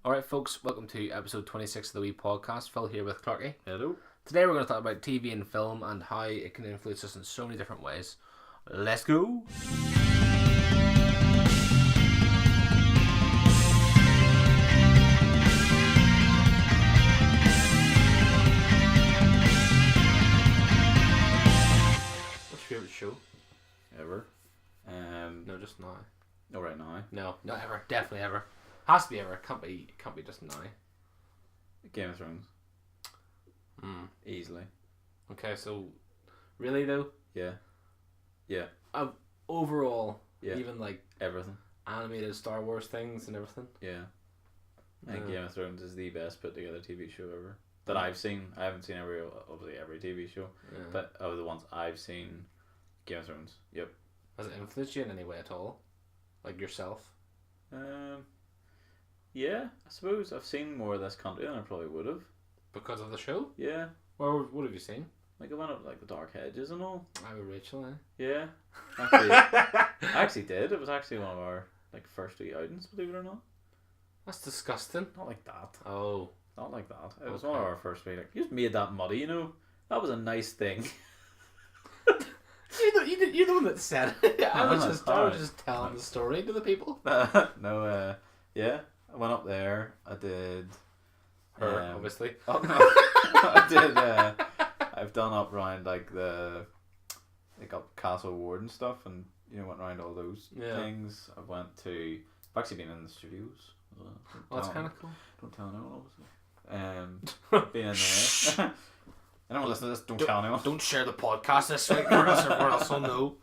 Alright folks, welcome to episode 26 of the Wee Podcast. Phil here with Clarky. Hello. Today we're going to talk about TV and film and how it can influence us in so many different ways. Let's go! What's your favourite show? Ever? No, just now. No, right now. No, not ever. Definitely ever. Has to be ever. Can't be just now. Game of Thrones. Easily. Okay, so really though, Yeah. Yeah. overall, Yeah. even like Everything. animated Star Wars things and everything. Yeah. I think Yeah. Game of Thrones is the best put together TV show ever that I've seen. I haven't seen obviously every TV show, Yeah. but of the ones I've seen, Game of Thrones. Yep. Has it influenced you in any way at all? Like yourself? Yeah. I suppose I've seen more of this country than I probably would have. Because of the show? Yeah. Or what have you seen? Like I went up like the Dark Hedges and all. I with Rachel, eh? Yeah. Actually, I actually did. It was actually one of our like first wee outings, believe it or not. That's disgusting. Not like that. Oh. Not like that. It was Okay. one of our first meetings. You just made that muddy, you know. That was a nice thing. You're the one that said it. I was just Alright. telling the story to the people. No, yeah. I went up there. I did. Her, obviously. Oh, no. I did. I've done up round like up Castle Ward and stuff, and went around all those Yeah. things. I went to. I've actually been in the studios as well. Oh, that's kind of cool. Don't tell anyone, obviously. Being in there. Anyone listen to this, don't tell anyone. Don't share the podcast this week, or else everyone else will know.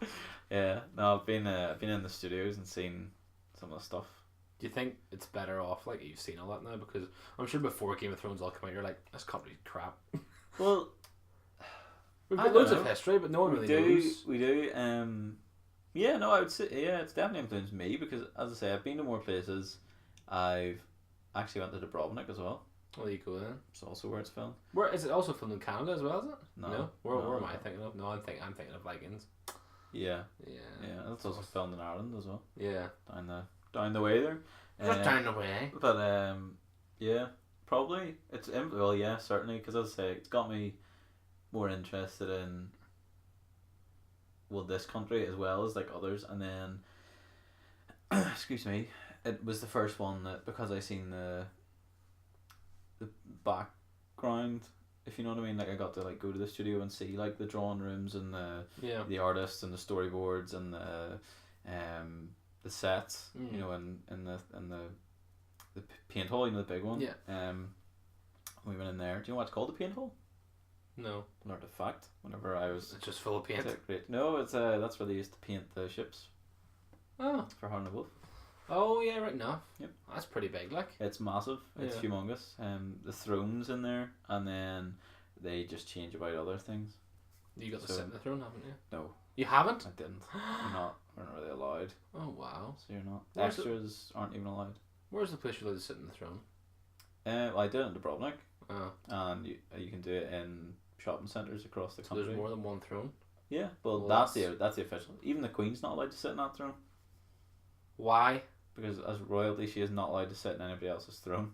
Yeah, no, I've been in the studios and seen some of the stuff. Do you think it's better off, like, you've seen all that now? Because I'm sure before Game of Thrones all came out, you're like, this country's crap. Well, We've I got don't loads of know. history, but no one really we knows. do. Yeah, no, I would say it's definitely influenced me because, as I say, I've been to more places. I've actually went to Dubrovnik as well. Well, there you go then. It's also where it's filmed. Where is it? Also filmed in Canada as well, is it? No. Where No. am I thinking of? No, I'm thinking of Vikings. Yeah, Yeah. yeah, that's also filmed in Ireland as well. Yeah. Down the way there. Just down the way. But yeah, probably well, yeah, certainly, because as I say, it's got me more interested in this country as well as like others, and then excuse me, it was the first one that, because I seen the background, if you know what I mean, like I got to like go to the studio and see like the drawing rooms and Yeah. the artists and the storyboards and the sets, Mm. in the paint hall, the big one. Yeah. We went in there. Do you know what's called the paint hall? No. Learned a fact whenever I was. It's just full of paint. Great. No, it's that's where they used to paint the ships Oh. for Harlan the Wolf. Oh, yeah, right enough. Yep. That's pretty big, like. It's massive. It's Yeah. humongous. The thrones in there, and then they just change about other things. You got to So- sit in the throne, haven't you? No, You haven't? I didn't. We're not really allowed. Oh, wow. So you're not. Where's it- Extras aren't even allowed. Where's the place you're allowed to sit in the throne? Well, I did it in Dubrovnik, Oh. and you can do it in shopping centres across the So country. there's more than one throne? Yeah, well, Well, that's the official. Even the Queen's not allowed to sit in that throne Why? because as royalty, she is not allowed to sit in anybody else's throne.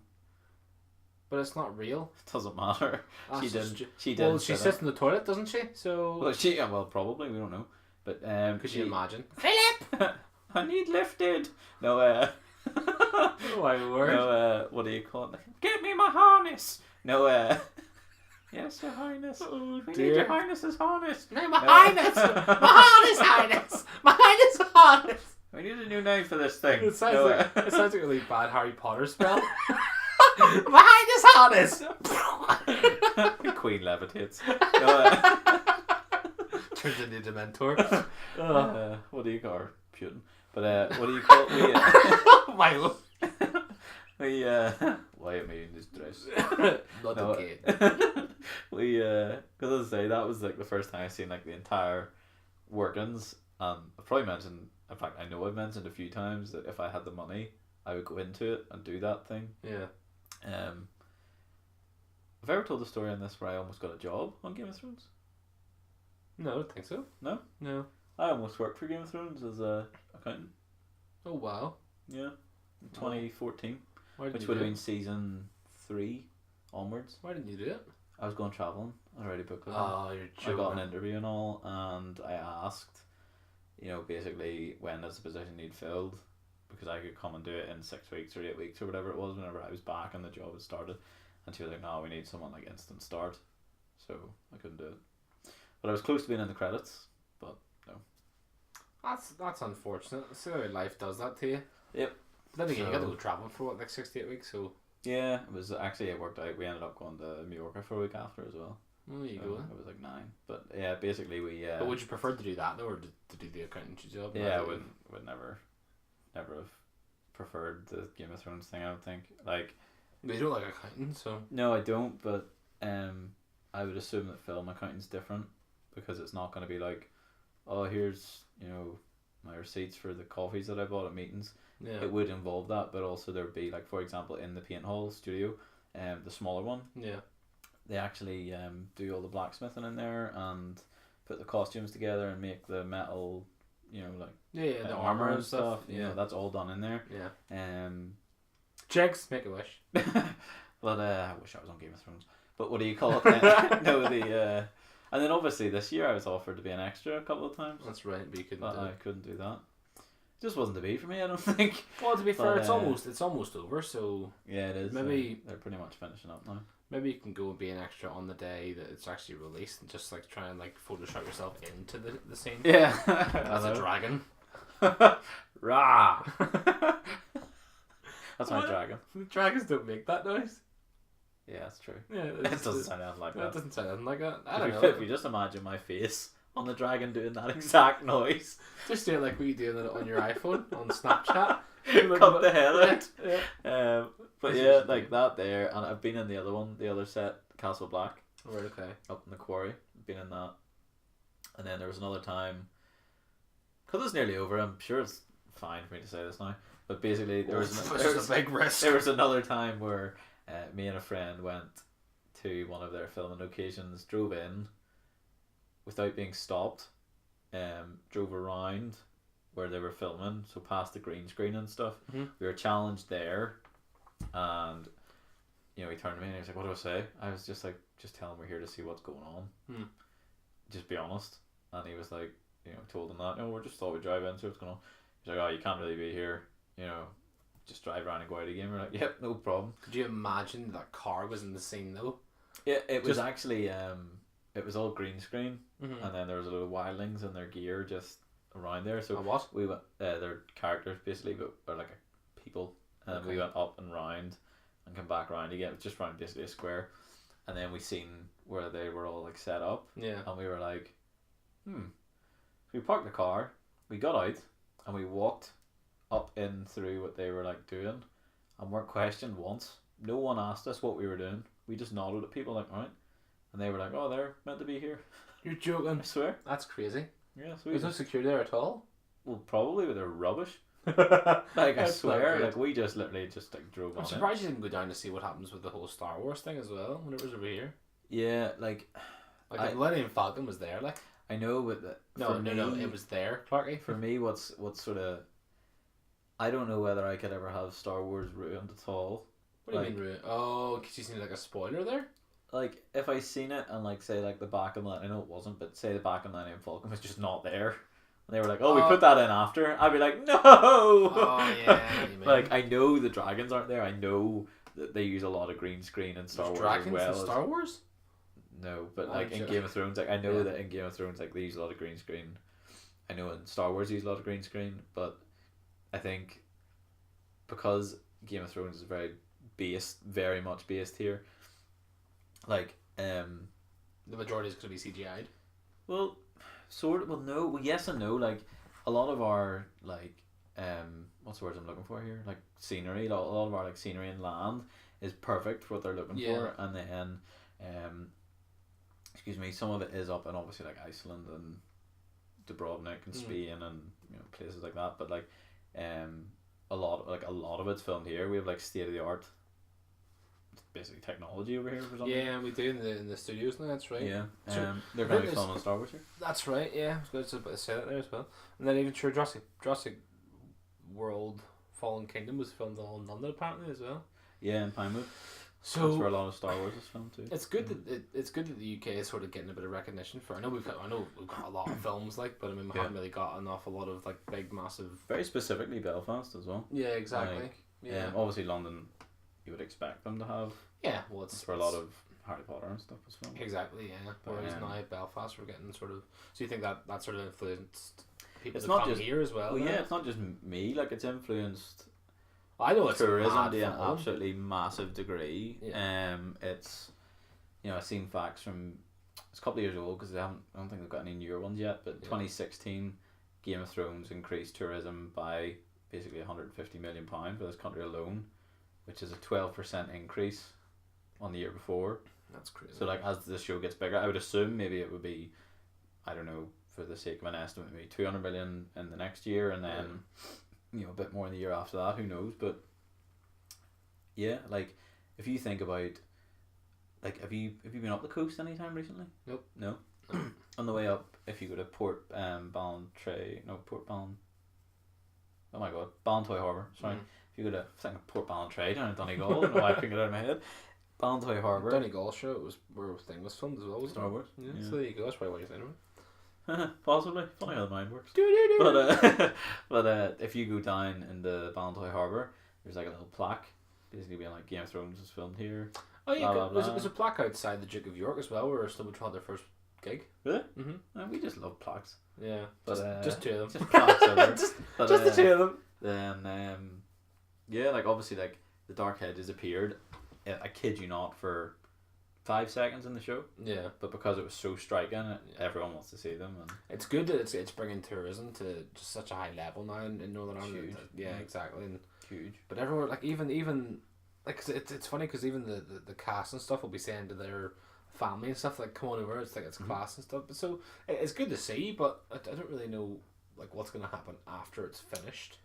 But it's not real. It doesn't matter. That's She just didn't. She didn't. Well, she sit sits in the toilet, doesn't she? So. in- Well, probably we don't know, but Could you imagine? Philip, I need lifted. No, Oh, my word. no, what do you call it? Get me my harness. No, yes, Your Highness. Oh, We need dear. Your Highness's harness. No, my No. highness! My highness! My highness! We need a new name for this thing. It sounds No, like a really bad Harry Potter spell. My highness! Queen levitates. No, Turns into Dementor. Oh. what do you call her? Putin. But what do you call My lord. we why am I in this dress? Not No, okay. we because as I say, that was like the first time I seen like the entire workings. I've probably mentioned, in fact, I know I've mentioned a few times that if I had the money, I would go into it and do that thing. Yeah. Have I ever told the story on this where I almost got a job on Game of Thrones? No, I don't think so. No? No. I almost worked for Game of Thrones as a accountant. Oh, wow. Yeah, in 2014. Why didn't which you would do have been it? season 3 onwards. Why didn't you do it? I was going travelling. I already booked it. Oh, you're I got an joking. interview and all, and I asked, basically when is the position need filled, because I could come and do it in 6 weeks or 8 weeks or whatever it was whenever I was back and the job had started, and she was like, no, we need someone like instant start, so I couldn't do it. But I was close to being in the credits, but no. That's unfortunate. See how life does that to you. Yep. But then again, you got to So- go traveling for what, like 68 weeks. So Yeah, it was actually, it worked out. We ended up going to Mallorca for a week after as well. well, there you So go. it was like 9, but yeah, basically we. But would you prefer to do that though, or to do the accountancy job? Yeah, I Rather would never have preferred the Game of Thrones thing. I don't think like. than- You don't like accounting, so No, I don't. But I would assume that film accounting's different because it's not going to be like, oh, here's my receipts for the coffees that I bought at meetings. yeah, It would involve that, but also there'd be like, for example, in the paint hall studio, the smaller one, yeah. they actually do all the blacksmithing in there and put the costumes together and make the metal, like Yeah, the armor armor and stuff. Yeah, That's all done in there. yeah. Um, Checks, make a wish. but I wish I was on Game of Thrones. But what do you call it? No, and then obviously this year I was offered to be an extra a couple of times, That's right, but you couldn't but do I it. couldn't do that. It just wasn't to be for me, I don't think. Well, to be fair, But, it's almost over. So Yeah, it is. Maybe- they're pretty much finishing up now. maybe you can go and be an extra on the day that it's actually released, and just like try and like Photoshop yourself into the scene Yeah, as a dragon. Rah! That's my What? dragon. The dragons don't make that noise. Yeah, that's true. Yeah, It doesn't sound anything like That that. doesn't sound anything like that. I If don't you, know. if you just imagine my face on the dragon doing that exact noise, Just do it like we do it on your iPhone on Snapchat. cut the head out. Yeah. But That's yeah, what you like do. that there, and I've been in the other one, the other set, Castle Black, Right. Okay. up in the quarry. Been in that, and then there was another time, because it's nearly over. I'm sure it's fine for me to say this now, but basically there was It's just a big risk. there was another time where me and a friend went to one of their filming locations, drove in without being stopped, drove around where they were filming, so past the green screen and stuff. Mhm. We were challenged there, and he turned to me and he was like, "What do I say?" I was just like, "Just tell him we're here to see what's going on. Hmm. Just be honest." And he was like, told him that, "No, we're just thought we'd drive in, so what's going on." He's like, "Oh, you can't really be here, just drive around and go out again." We're like, "Yep, no problem." Could you imagine that car was in the scene though? Yeah, it was Just- actually it was all green screen, Mm-hmm. and then there was a little wildlings and their gear just around there. So what? we went, their characters basically, but are like people, and we Okay. went up and round, and come back round again, just round basically a square, and then we seen where they were all like set up, Yeah. and we were like, So we parked the car, we got out, and we walked up in through what they were like doing, and weren't questioned once. No one asked us what we were doing. We just nodded at people like, right, and they were like, "Oh, they're meant to be here." You're joking. I swear. That's crazy. Yeah, so There's no security there at all. well, probably with their rubbish. like Like I swear, like we just literally just like drove I'm on it. surprised you didn't go down to see what happens with the whole Star Wars thing as well when it was over here. Yeah, like Like I- the Millennium Falcon was there, like I know, but no, it was there, Clarky. for me. What's sort of, I don't know whether I could ever have Star Wars ruined at all. What do you like- mean, ruined? Oh, because you seen like a spoiler there. Like if I seen it and like say like the back of I know it wasn't, but say the back of Millennium Falcon was just not there, and they were like, "Oh, we Oh. put that in after," I'd be like, "No!" Oh yeah, you mean. Like I know the dragons aren't there. I know that they use a lot of green screen in Star There's Wars dragons as well. in as- Star Wars. No, but Oh, like in sure. Game of Thrones, like I know Yeah. that in Game of Thrones, like they use a lot of green screen. I know in Star Wars they use a lot of green screen, but I think because Game of Thrones is very much based here. Like, The majority is going to be CGI'd. well, no, well, yes and no. Like a lot of our what's the word I'm looking for here? Like scenery, a lot of our like scenery and land is perfect for what they're looking Yeah. for, and then excuse me, some of it is up in obviously like Iceland and Dubrovnik and Mm. Spain and places like that, but like a lot of it's filmed here. We have like state of the art basically technology over here for something. Yeah, we do in the studios now. That's right. Yeah. So, They're I going to think be filming Star Wars here. That's right. Yeah, I was going to say that there as well. And then even Jurassic World Fallen Kingdom was filmed all in London apparently as well. Yeah, in Pinewood. So That's where a lot of Star Wars is filmed too. it's good that it's good that the UK is sort of getting a bit of recognition for. I know we've got a lot of films like, but I mean we haven't really got an awful lot of like big massive. Very specifically Belfast as well. Yeah, exactly. Like, yeah, obviously London, you would expect them to have. yeah. Well, It's for a lot of Harry Potter and stuff as well. exactly, yeah. But, Whereas now Belfast, we're getting sort of. So you think that sort of influenced people It's to not come just- here as well? Well, then? yeah, it's not just me. Like it's influenced I know it's tourism mad to an film. absolutely massive degree. Yeah. It's, I've seen facts from it's a couple of years old because I don't think they've got any newer ones yet. But Yeah. 2016, Game of Thrones increased tourism by basically £150 million for this country alone, which is a 12% increase on the year before. That's crazy. So like as the show gets bigger, I would assume maybe it would be, I don't know, for the sake of an estimate, maybe 200 million in the next year, and then a bit more in the year after that. Who knows? But yeah, like if you think about, like, have you been up the coast anytime recently? Nope. No. On the way up, if you go to Port Ballintray. Oh my God, Ballintoy Harbour. Sorry, if you go to Port Ballintray down in Donegal, I don't know why I couldn't get it out of my head. Ballintoy Harbour. Donegal show, it was where the thing was filmed as well. wasn't Star it? Wars. Yeah, Yeah. so there you go. That's probably what you're saying, right? Possibly. Funny how the mind works. But But if you go down in the Ballintoy Harbour, there's like a little plaque, basically being like Game of Thrones was filmed here. oh yeah, blah, blah, blah. there's a plaque outside the Duke of York as well, where Snowball had their first gig. Really? Mm-hmm. We just love plaques. Yeah, But, just two of them. Just plaques over. just But, just the two of them. Then yeah, like obviously like the Dark Head disappeared. I kid you not, for 5 seconds in the show, Yeah, but because it was so striking, everyone wants to see them. And it's good that it's bringing tourism to just such a high level now in Northern Ireland. Huge. Yeah, exactly. And, huge. but everywhere, like even like 'cause it's funny because even the cast and stuff will be saying to their family and stuff like, come on over, it's like it's class and stuff. But so it's good to see, but I don't really know like what's gonna happen after it's finished.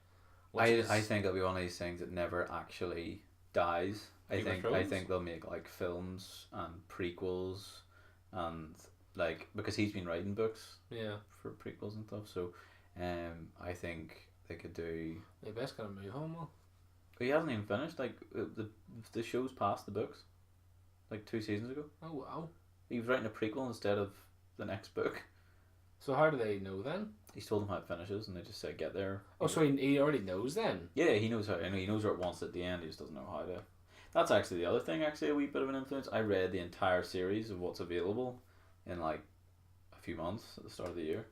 I think it'll be one of these things that never actually dies. I Game of think Thrones? they'll make like films and prequels, and like because he's been writing books Yeah, for prequels and stuff. So, I think they could do. they best gonna move on. Well, But he hasn't even finished. Like the show's past the books, like 2 seasons ago. oh wow. He was writing a prequel instead of the next book. So how do they know then? He's told them how it finishes, and they just said get there. Oh, so he already knows then. Yeah, he knows how. I know he knows where it wants at the end. He just doesn't know how to. That's actually the other thing. Actually, a wee bit of an influence. I read the entire series of what's available in like a few months at the start of the year.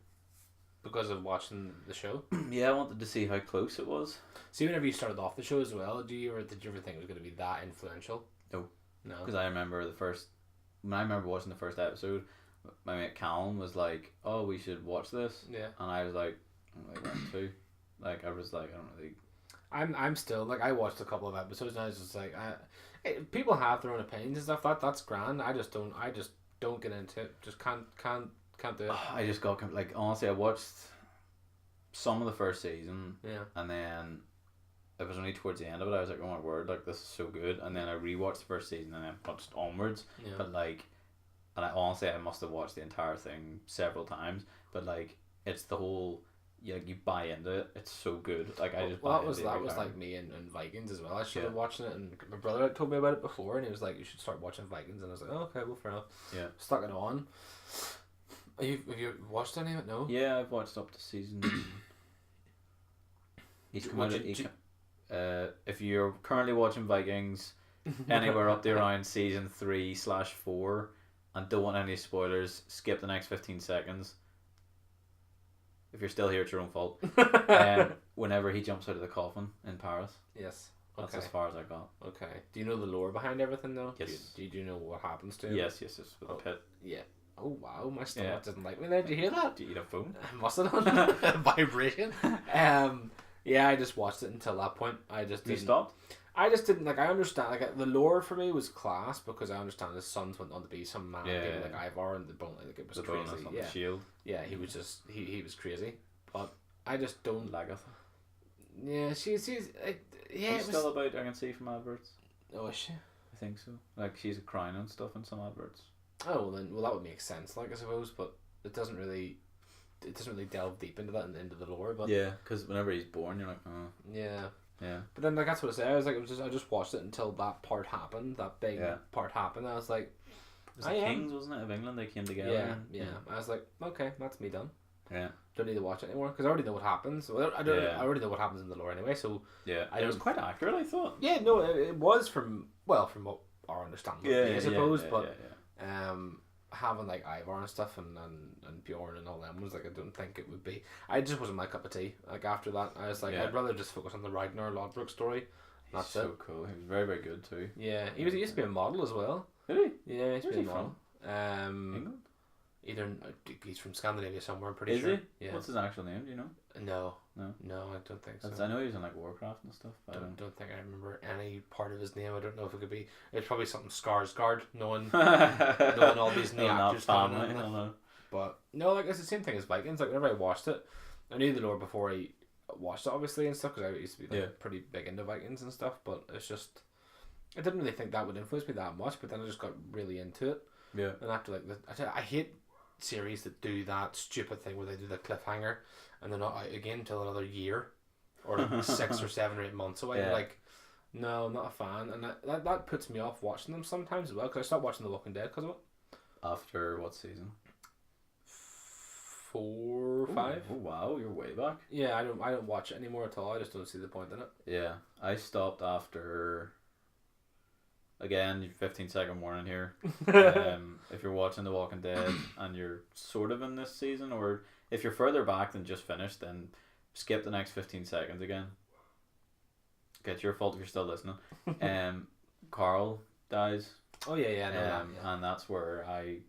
Because of watching the show. Yeah, I wanted to see how close it was. See, whenever you started off the show as well, did you ever think it was going to be that influential? No. No. Because I remember when I remember watching the first episode, my mate Callum was like, "Oh, we should watch this," Yeah. and I was like, "I want to." Like I was like, I don't really. I'm still like I watched a couple of episodes and I was just like people have their own opinions and stuff. That's grand. I just don't get into it. Just can't do it. I just got like honestly, I watched some of the first season, Yeah. and then it was only towards the end of it I was like, oh my word, like this is so good. And then I rewatched the first season and then watched onwards. Yeah. But like, and I honestly I must have watched the entire thing several times. But like, it's the whole. You buy into it. It's so good. Like I just. Well, buy that was into it every time. like me and Vikings as well. I started Yeah. watching it, and my brother had told me about it before, and he was like, "You should start watching Vikings," and I was like, oh, "Okay, well, fair enough." Yeah. Stuck it on. Have you watched any of it? No. Yeah, I've watched up to season. He's come out. If you're currently watching Vikings, anywhere up to around season 3/4, and don't want any spoilers, skip the next 15 seconds. If you're still here, it's your own fault. Whenever he jumps out of the coffin in Paris, Yes. that's Okay. as far as I got. Okay. Do you know the lore behind everything though? Yes. Do you know what happens to him? Yes, with the pit. Yeah. Oh wow, my stomach Yeah. doesn't like me there. Did you hear that? Do you eat a phone? I must have done vibration. Yeah, I just watched it until that point. I just You didn't. stopped? I just didn't like. I understand like the lore for me was class because I understand his sons went on to be some man, Yeah, being yeah. like Ivar and the bone. Like it was The crazy. bonus on Yeah, the shield. yeah. He was just he was crazy, but I just don't. Lagatha. Yeah, she's yeah. She's It was, still about, I can see from adverts. oh, is she? I think so. Like she's crying and stuff in some adverts. Oh, well, then that would make sense. Like I suppose, but it doesn't really delve deep into that and into the lore. But Yeah, because whenever he's born, you're like, oh. yeah. Yeah. But then like that's what I said. I was like, I just watched it until that part happened. That big part happened. I was like, It was the Kings, wasn't it, of England? They came together. yeah, yeah. I was like, okay, that's me done. Yeah. Don't need to watch it anymore because I already know what happens. Well, I already know what happens in the lore anyway. So yeah, it was quite accurate, I thought. Yeah, no, it was from what our understanding, I suppose. But having like Ivar and stuff and Bjorn and all them was like, I don't think it would be. I just wasn't my cup of tea. Like after that, I was like, I'd rather just focus on the Ragnar Lodbrok story. That's so cool. He was very, very good too. Yeah, he used to be a model as well. Did he? Yeah, he used to be a model. England. Either he's from Scandinavia somewhere. I'm pretty Is sure. he? Yeah. What's his actual name? Do you know? No, I don't think so. I know he's in like Warcraft and stuff. But I don't think I remember any part of his name. I don't know if it could be. It's probably something Skarsgård. Knowing all these new actors coming in. But no, like it's the same thing as Vikings. Like whenever I watched it, I knew the lore before I watched it, obviously and stuff, because I used to be like pretty big into Vikings and stuff. But it's just, I didn't really think that would influence me that much. But then I just got really into it. Yeah. And after like I hate series that do that stupid thing where they do the cliffhanger and they're not out again until another year or like 6 or 7 or 8 months away. Yeah. Like, no, I'm not a fan, and that puts me off watching them sometimes as well, because I stopped watching The Walking Dead because of it. After what season? 4 or 5. Oh wow, you're way back. Yeah, I don't watch it anymore at all. I just don't see the point in it. Yeah, I stopped after. Again, 15-second warning here. If you're watching The Walking Dead and you're sort of in this season, or if you're further back than just finished, then skip the next 15 seconds again. Okay, it's your fault if you're still listening. Carl dies. Oh yeah, I know that. Yeah. And that's where I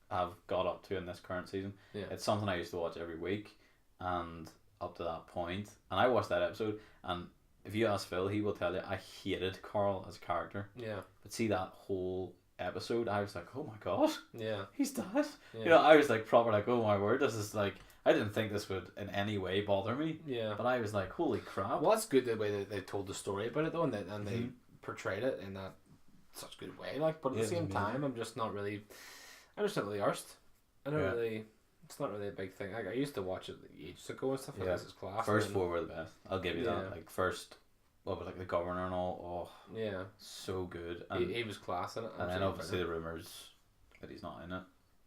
have got up to in this current season. Yeah. It's something I used to watch every week, and up to that point, and I watched that episode, and if you ask Phil, he will tell you I hated Carl as a character. Yeah. But see that whole episode, I was like, oh my god. Yeah. He's dead. Yeah. You know, I was like proper like, oh my word, this is like, I didn't think this would in any way bother me. Yeah. But I was like, holy crap. Well, that's good the way they told the story about it though, and they portrayed it in that such a good way. Like, but at the same time, I'm just not really arsed. I don't really. It's not really a big thing. Like I used to watch it ages ago and stuff like this. It's class. First 4 were the best. I'll give you that. Like first, what was like the governor and all. Oh, yeah, so good. And he was class in it. And then obviously the rumors that he's not in it.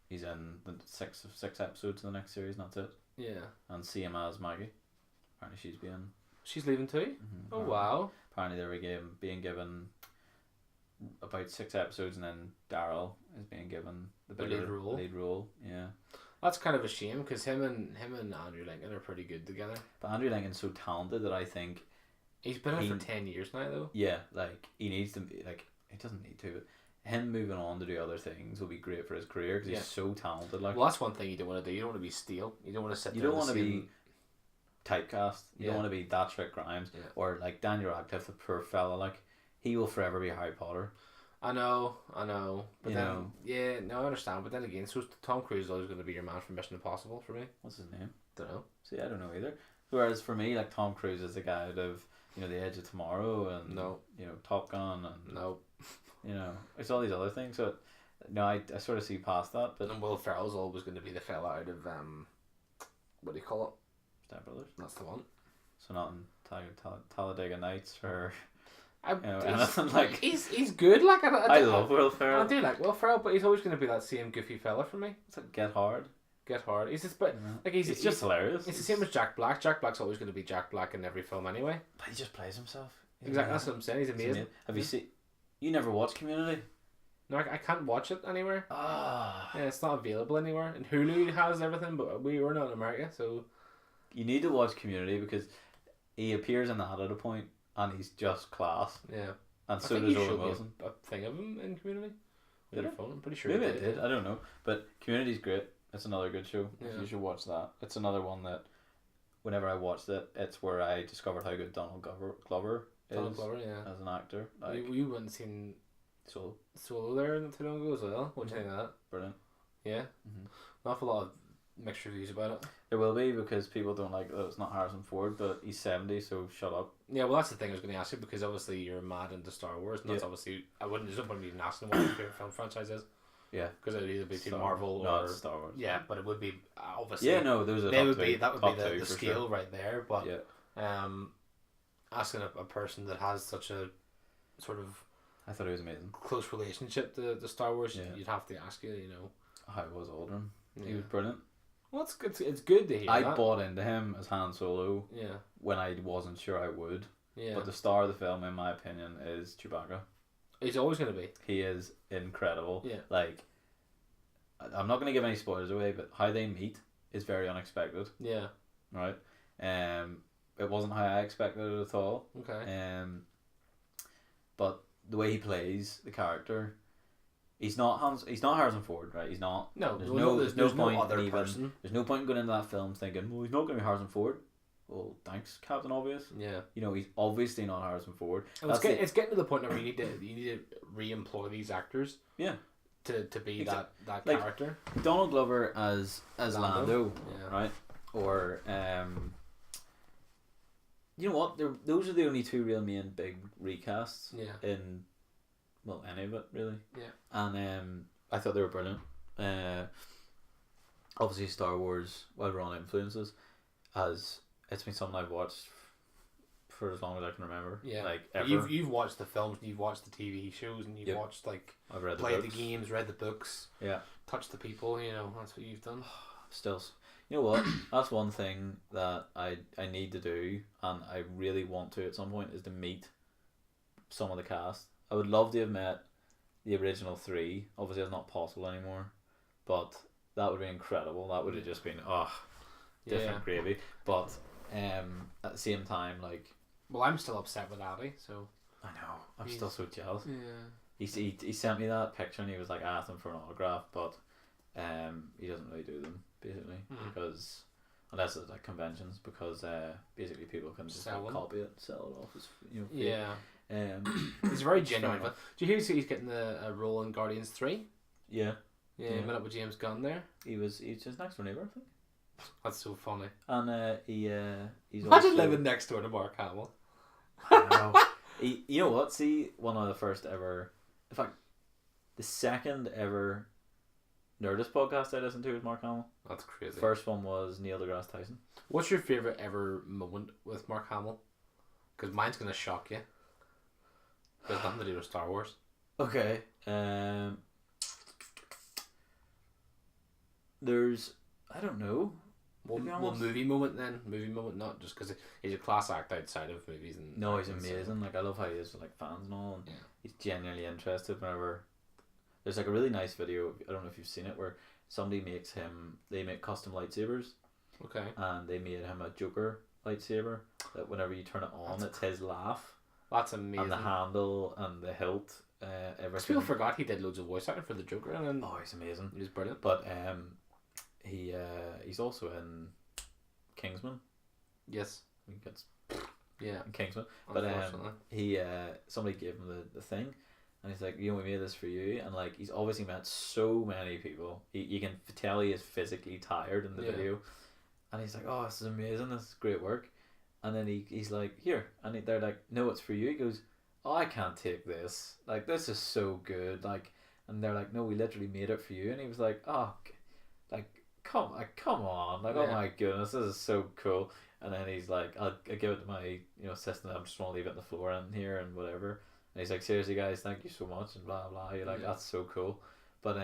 He's in the 6 episodes of the next series, and that's it. Yeah. And same as Maggie. Apparently she's leaving too. Mm-hmm. Oh wow. Apparently they were being given about 6 episodes, and then Daryl is being given the lead role. Lead role, yeah. That's kind of a shame because him and Andrew Lincoln are pretty good together. But Andrew Lincoln's so talented that I think he's been in for 10 years now though. Yeah, like he needs to be like he doesn't need to, but him moving on to do other things will be great for his career because he's so talented. Like, well, that's one thing you don't want to do. You don't want to be stale. You don't want to sit. You don't want to be typecast. You don't want to be that Rick Grimes or like Daniel Radcliffe, the poor fella. Like he will forever be Harry Potter. I know. But I understand. But then again, so Tom Cruise is always going to be your man for Mission Impossible for me. What's his name? Don't know. See, I don't know either. Whereas for me, like Tom Cruise is the guy out of The Edge of Tomorrow and Top Gun and it's all these other things. So I sort of see past that. But and Will Ferrell's always going to be the fella out of what do you call it? Step Brothers. That's the one. So not in Talladega Nights or. He's good. Like I love Will Ferrell. I do like Will Ferrell, but he's always going to be that same goofy fella for me. It's like Get Hard. He's just he's just hilarious. It's the same as Jack Black. Jack Black's always going to be Jack Black in every film anyway. But he just plays himself. Exactly, that's what I'm saying. He's amazing. Have you seen? You never watched Community? No, I can't watch it anywhere. Yeah, it's not available anywhere. And Hulu has everything, but we're not in America, so you need to watch Community because he appears in that at a point. And he's just class. Yeah. And so does Owen Wilson. A thing of him in Community. Did it? I'm pretty sure. Maybe it did. I don't know. But Community's great. It's another good show. Yeah. You should watch that. It's another one that, whenever I watched it, it's where I discovered how good Donald Glover is as an actor. Like, you went and seen Solo there not too long ago as well. What do you think of that? Brilliant. Yeah. An awful lot of mixed reviews about it. There will be because people don't like that it's not Harrison Ford, but he's 70, so shut up. Yeah, well, that's the thing I was going to ask you because obviously you're mad into Star Wars, and that's obviously there's no point in even asking what your favorite film franchise is. Yeah, because it would either be Marvel or Star Wars. Yeah, but it would be obviously. Yeah, no, those are that would be the scale sure. Right there. But asking a person that has such a sort of I thought he was amazing. close relationship to Star Wars, Yeah. you'd have to ask you, you know. How was Aldrin? He Yeah. was brilliant. Well, it's good. It's good to hear I that. bought into him as Han Solo Yeah. when I wasn't sure I would. Yeah. But the star of the film, in my opinion, is Chewbacca. He's always going to be. He is incredible. Yeah. Like, I'm not going to give any spoilers away, but how they meet is very unexpected. Yeah. Right? It wasn't how I expected it at all. Okay. But the way he plays the character, he's not Harrison Ford, right? He's not. No, There's there's no no point other in even- person. There's no point in going into that film thinking, well, he's not going to be Harrison Ford. Well, thanks, Captain Obvious. Yeah. You know, he's obviously not Harrison Ford. Well, it's getting to the point where you need to re-employ these actors. Yeah. To be that Like, character. Donald Glover as Lando, Yeah. right? Or you know what? Those are the only two real main big recasts Yeah. in, well, any of it really. Yeah. And I thought they were brilliant. Obviously Star Wars, while we're on influences, it's been something I've watched for as long as I can remember. Yeah. Like ever. You've watched the films, you've watched the TV shows, and you've Yep. watched like I've read the played books. the games, read the books, Yeah. touched the people. You know, that's what you've done. Still, you know what? That's one thing that I need to do, and I really want to at some point, is to meet some of the cast. I would love to have met the original three. Obviously, it's not possible anymore, but that would be incredible. That would have just been different Yeah. gravy. But at the same time, like, Well, I'm still upset with Addy, so. I know I'm He's- still so jealous. Yeah. He sent me that picture and he was like asking for an autograph, but he doesn't really do them basically because unless it's like conventions, because basically people can just Sell like, them. copy it, sell it off as free. Yeah. It's He's very genuine. enough. Do you hear he's getting a role in Guardians 3? Yeah, Yeah, Yeah. he met up with James Gunn there. he's his next door neighbor, I think, That's so funny. and he's Imagine also, living next door to Mark Hamill. I know. You know what? See, one of the first ever, in fact, the second ever Nerdist podcast I listened to was Mark Hamill. That's crazy. First one was Neil deGrasse Tyson. What's your favourite ever moment with Mark Hamill? Because mine's going to shock you. There's nothing to do with Star Wars. Okay. There's, I don't know. Well, To be well, honest. movie moment then. Movie moment, not just because he's a class act outside of movies. And No, he's acting, so- amazing. Like, I love how he is with like fans and all, and Yeah. he's genuinely interested whenever. There's like a really nice video. I don't know if you've seen it, where somebody they make custom lightsabers, Okay. and they made him a Joker lightsaber that whenever you turn it on, That's it's his laugh, That's amazing. and the handle and the hilt, Because everything. people forgot he did loads of voice acting for the Joker, and Oh, he's amazing. he was brilliant. But he's also in Kingsman. Yes. I think it's Yeah. Kingsman. But Unfortunately. he somebody gave him the thing, and he's like, "You know, we made this for you," and like he's obviously met so many people. You can tell he is physically tired in the Yeah. video, and he's like, "Oh, this is amazing. This is great work," and then he's like, "Here," and they're like, "No, it's for you." He goes, "Oh, I can't take this. Like, this is so good." Like, and they're like, "No, we literally made it for you," and he was like, "Oh, come on, like, oh Yeah. my goodness, this is so cool." And then he's like, I'll give it to my assistant. I'm just want to leave it on the floor in here and whatever. And he's like, "Seriously, guys, thank you so much," and blah blah. You're like, Yeah. "That's so cool." But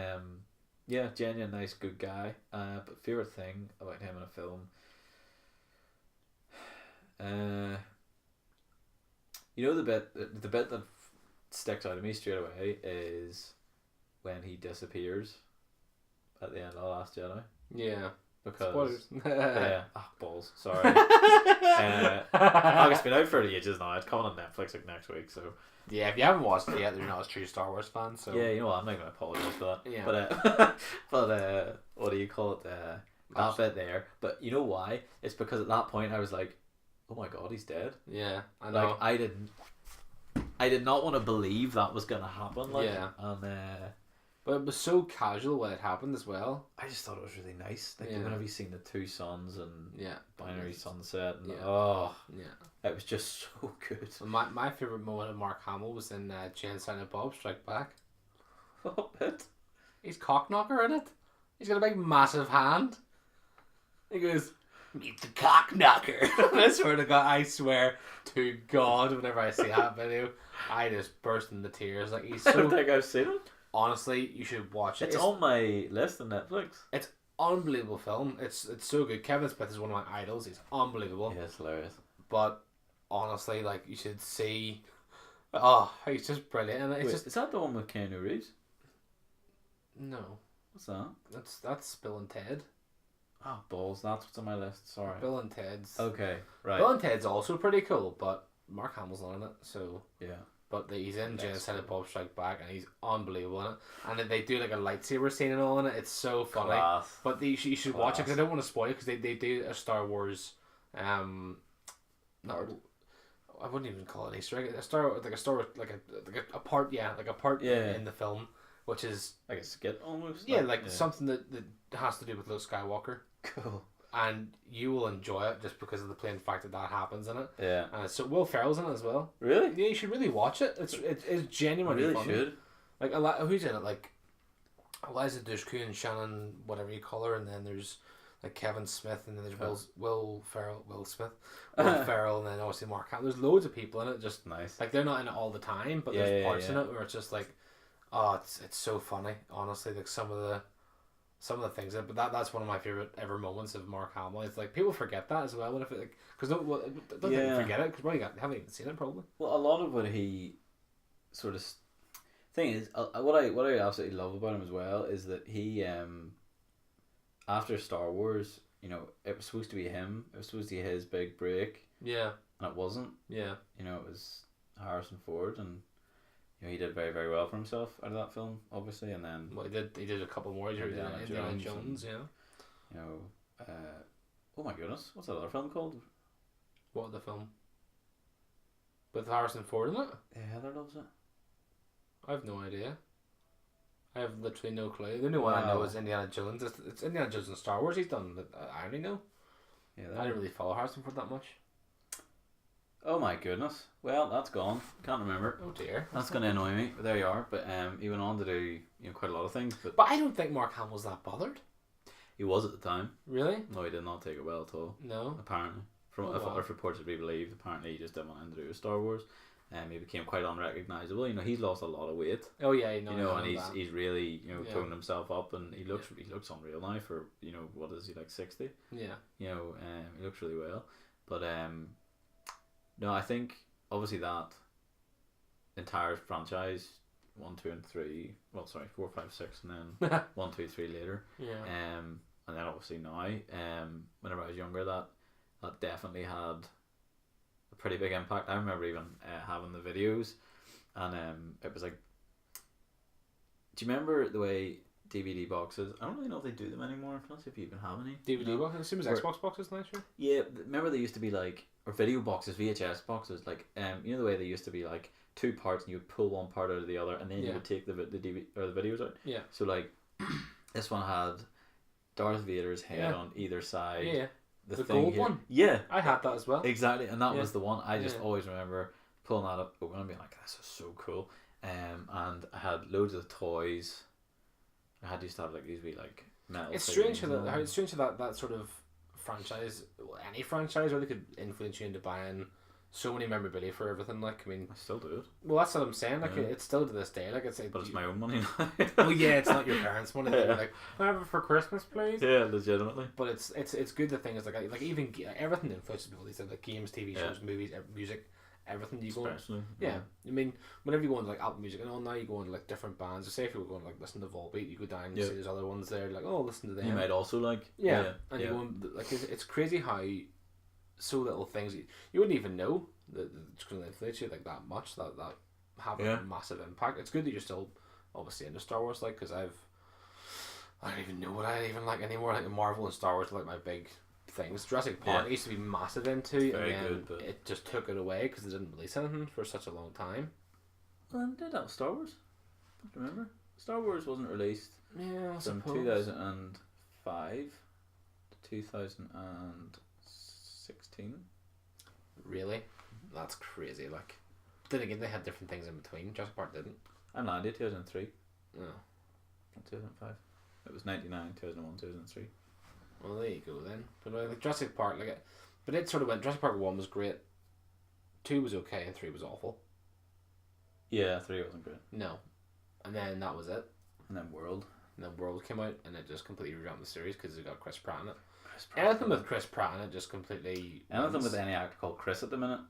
yeah, genuine nice good guy. But favorite thing about him in a film, the bit that sticks out of me straight away is when he disappears at the end of The Last Jedi, Yeah. because Spoilers. balls. Sorry. It's been out for ages now. It's coming on Netflix like next week, so Yeah, if you haven't watched it yet, you're not a true Star Wars fan. So yeah, you know what? I'm not gonna apologize for that. Yeah. But what do you call it? That bit there. But you know why? It's because at that point I was like, "Oh my god, he's dead!" Yeah, I know. Like I did not want to believe that was gonna happen. Like, Yeah. and But it was so casual when it happened as well. I just thought it was really nice. Like, Yeah. whenever you seen the two suns and Yeah. binary sunset, and Yeah. Yeah. it was just so good. My favourite moment of Mark Hamill was in Jay and Silent Bob Strike Back. It. He's Cockknocker in it. He's got a big massive hand. He goes, meet the cock knocker. I swear to God, I swear to God, whenever I see that video, I just burst into tears. Like he's I don't so. think I've seen it. Honestly, you should watch it. It's on my list on Netflix. It's unbelievable film. It's so good. Kevin Smith is one of my idols. He's unbelievable. Yeah, it's hilarious. But honestly, like you should see. Oh, he's just brilliant. And it's Wait, just is that the one with Keanu Reeves? no. What's that? That's Bill and Ted. Oh, balls. That's what's on my list. Sorry. Bill and Ted's. Okay, right. Bill and Ted's also pretty cool, but Mark Hamill's not in it. So, Yeah. but he's in Jay and That's Silent Bob Strike Back, and he's unbelievable in it. And then they do like a lightsaber scene and all in it. It's so funny. Class. But you should watch it because I Class. don't want to spoil it because they do a Star Wars, not, I wouldn't even call it Easter egg. A Star a part, like a part Yeah. in the film, which is Like a skit almost. yeah, like something that has to do with Luke Skywalker, Cool. and you will enjoy it just because of the plain fact that happens in it. Yeah. So Will Ferrell's in it as well. Really? Yeah, you should really watch it. It's I genuinely really funny. should. Like a lot, who's in it? Like Eliza Dushku and Shannon, whatever you call her, and then there's like Kevin Smith, and then there's Will Ferrell, Will Ferrell, and then obviously Mark Hamill. There's loads of people in it. Just Nice. like they're not in it all the time, but there's parts in it where it's just like, oh, it's so funny. Honestly, like some of the things. But that's one of my favorite ever moments of Mark Hamill. It's like people forget that as well. When if it like because don't think they forget it because probably they haven't even seen it probably. Well, a lot of what he sort of thing is what I absolutely love about him as well is that he after Star Wars, you know, it was supposed to be him. It was supposed to be his big break, Yeah, and it wasn't. yeah. You know, it was Harrison Ford, and you know he did very very well for himself out of that film, obviously, and then Well, he did a couple more. He did Indiana Indiana Jones Jones, yeah. you know, oh my goodness, what's that other film called? What the film? With Harrison Ford in it? Yeah, Heather loves it. I have no idea. I have literally no clue. The only one I know Wow. is Indiana Jones. It's Indiana Jones and Star Wars he's done. That I only know. Yeah, I don't really follow Harrison Ford that much. Oh my goodness. Well, that's gone. Can't remember. Oh dear. That's going to annoy me. But there you are. But he went on to do quite a lot of things. But But I don't think Mark Hamill's that bothered. he was at the time. Really? No, he did not take it well at all. No. Apparently, from Oh, wow. if reports to be believed, apparently he just didn't want anything to do with Star Wars. He became quite unrecognizable. You know, he's lost a lot of weight. Oh yeah, I know. You know, I and know that. he's really Yeah. toned himself up, and he looks unreal now for what is he like 60? Yeah. He looks really well. But no, I think obviously that entire franchise 1, 2, and 3. Well, sorry, 4, 5, 6, and then 1, 2, 3 later. Yeah. And then obviously now, whenever I was younger, that definitely had a pretty big impact. I remember even having the videos, and it was like, do you remember the way DVD boxes? I don't really know if they do them anymore. I don't know if you even have any DVD boxes. As soon as Where- Xbox boxes now, sure. Yeah, remember they used to be like, or video boxes, VHS boxes, like you know the way they used to be like 2 parts, and you would pull one part out of the other, and then you Yeah. would take the DVD or the videos out. Yeah. So like, this one had Darth Vader's head Yeah. on either side. Yeah. The thing gold here. one? Yeah, I had that as well. exactly, and that Yeah. was the one. I just Yeah. always remember pulling that up, open, and being like, "This is so cool." And I had loads of toys. I used to have like these wee like metal. It's strange figurines and how all. it's strange how that sort of franchise, well, any franchise really could influence you into buying so many memorabilia for everything. Like, I mean, I still do it, well, that's what I'm saying. Like, Yeah. it's still to this day. Like, but it's my own money now. well, yeah, it's not your parents' money. They're like, "I have it for Christmas, please." Yeah, legitimately. But it's good. The thing is, like even everything influences people. These like games, TV shows, movies, music, everything. You go, Especially. yeah. I mean, whenever you go into like Apple Music and all now, you go into like different bands. Say if you were going to like listen to Volbeat, you go down and Yeah. see there's other ones there. Like, oh, listen to them. You might also like. Yeah, and you go and, like it's crazy how so little things you wouldn't even know that it's going to influence you like that much that have Yeah. a massive impact. It's good that you're still obviously into Star Wars, like, because I don't even know what I even like anymore. Like Marvel and Star Wars are like my big things. Jurassic Park I used to be massive into, and very then good, but- it just took it away because they didn't release anything for such a long time. Well, did that was Star Wars? I remember. Star Wars wasn't released Yeah, I from suppose. 2005 to 2016. Really, that's crazy. Like, then again, they had different things in between. Jurassic Park didn't. I'm landed 2003, No. not 2005. It was 99, 2001, 2003. Well, there you go then. But like Jurassic Park, but it sort of went. Jurassic Park 1 was great, 2 was okay, and 3 was awful. Yeah, 3 wasn't great. No, and then that was it. And then World. And then World came out, and it just completely revamped the series because it got Chris Pratt in it. Chris Pratt. Anything with Chris Pratt in it just completely. Anything wins. with any actor called Chris at the minute.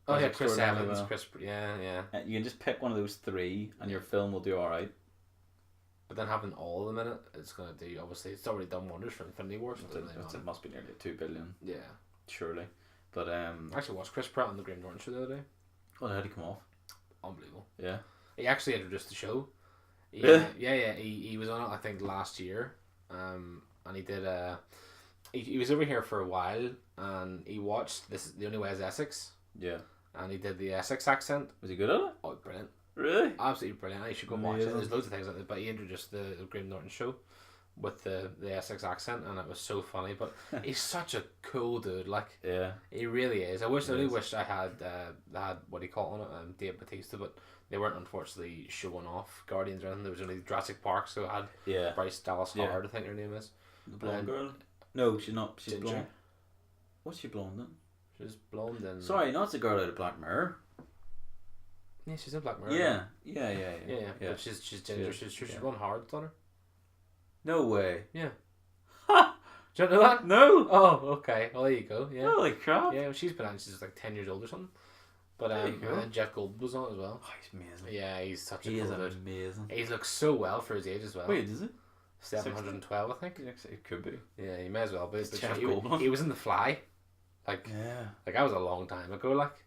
Oh does yeah, Chris extraordinarily Evans, well. Chris. Yeah. You can just pick one of those 3, and your film will do all right. But then having all of them in it, it's gonna do. Obviously, it's already done wonders for Infinity War. So It must be nearly 2 billion, yeah. surely. But I actually watched Chris Pratt on the Graham Norton show the other day. well, how'd he come off? Unbelievable. Yeah. He actually introduced the show. Really? Yeah. He was on it I think last year, and he did he was over here for a while, and he watched this The Only Way Is Essex, Yeah. and he did the Essex accent. Was he good at it? Oh, brilliant! Really? Absolutely brilliant. You should go and watch it. Amazing. There's loads of things like that, but he introduced the Graham Norton show with the Essex accent, and it was so funny. But he's such a cool dude. Like Yeah. he really is. I He only is. wished I had what do you call it on it, Dave Bautista, but they weren't unfortunately showing off Guardians or anything. There was only Jurassic Park, so it had Yeah. Bryce Dallas Yeah. Howard, I think her name is. The blonde And- girl? No, she's not. She's Ginger. blonde. What's she blonde in? She's blonde and Sorry, not the girl out of Black Mirror. yeah, she's in Black Mirror. Yeah. Yeah. But she's ginger. She's yeah. Ron Howard's daughter. No way. Yeah. Ha! Do you know that? No. Oh, okay. Well, there you go. Yeah. Holy crap. Yeah, well, she's been on. She's like 10 years old or something. But There you and go. then Jeff Goldblum was on it as well. Oh, he's amazing. Yeah, he's such a He is cool dude. amazing. He looks so well for his age as well. Wait, is it? 712, I think. It could be. Yeah, he may as well be. It's But Jeff he, Goldblum. he was in The Fly. Like Yeah. that was a long time ago. Like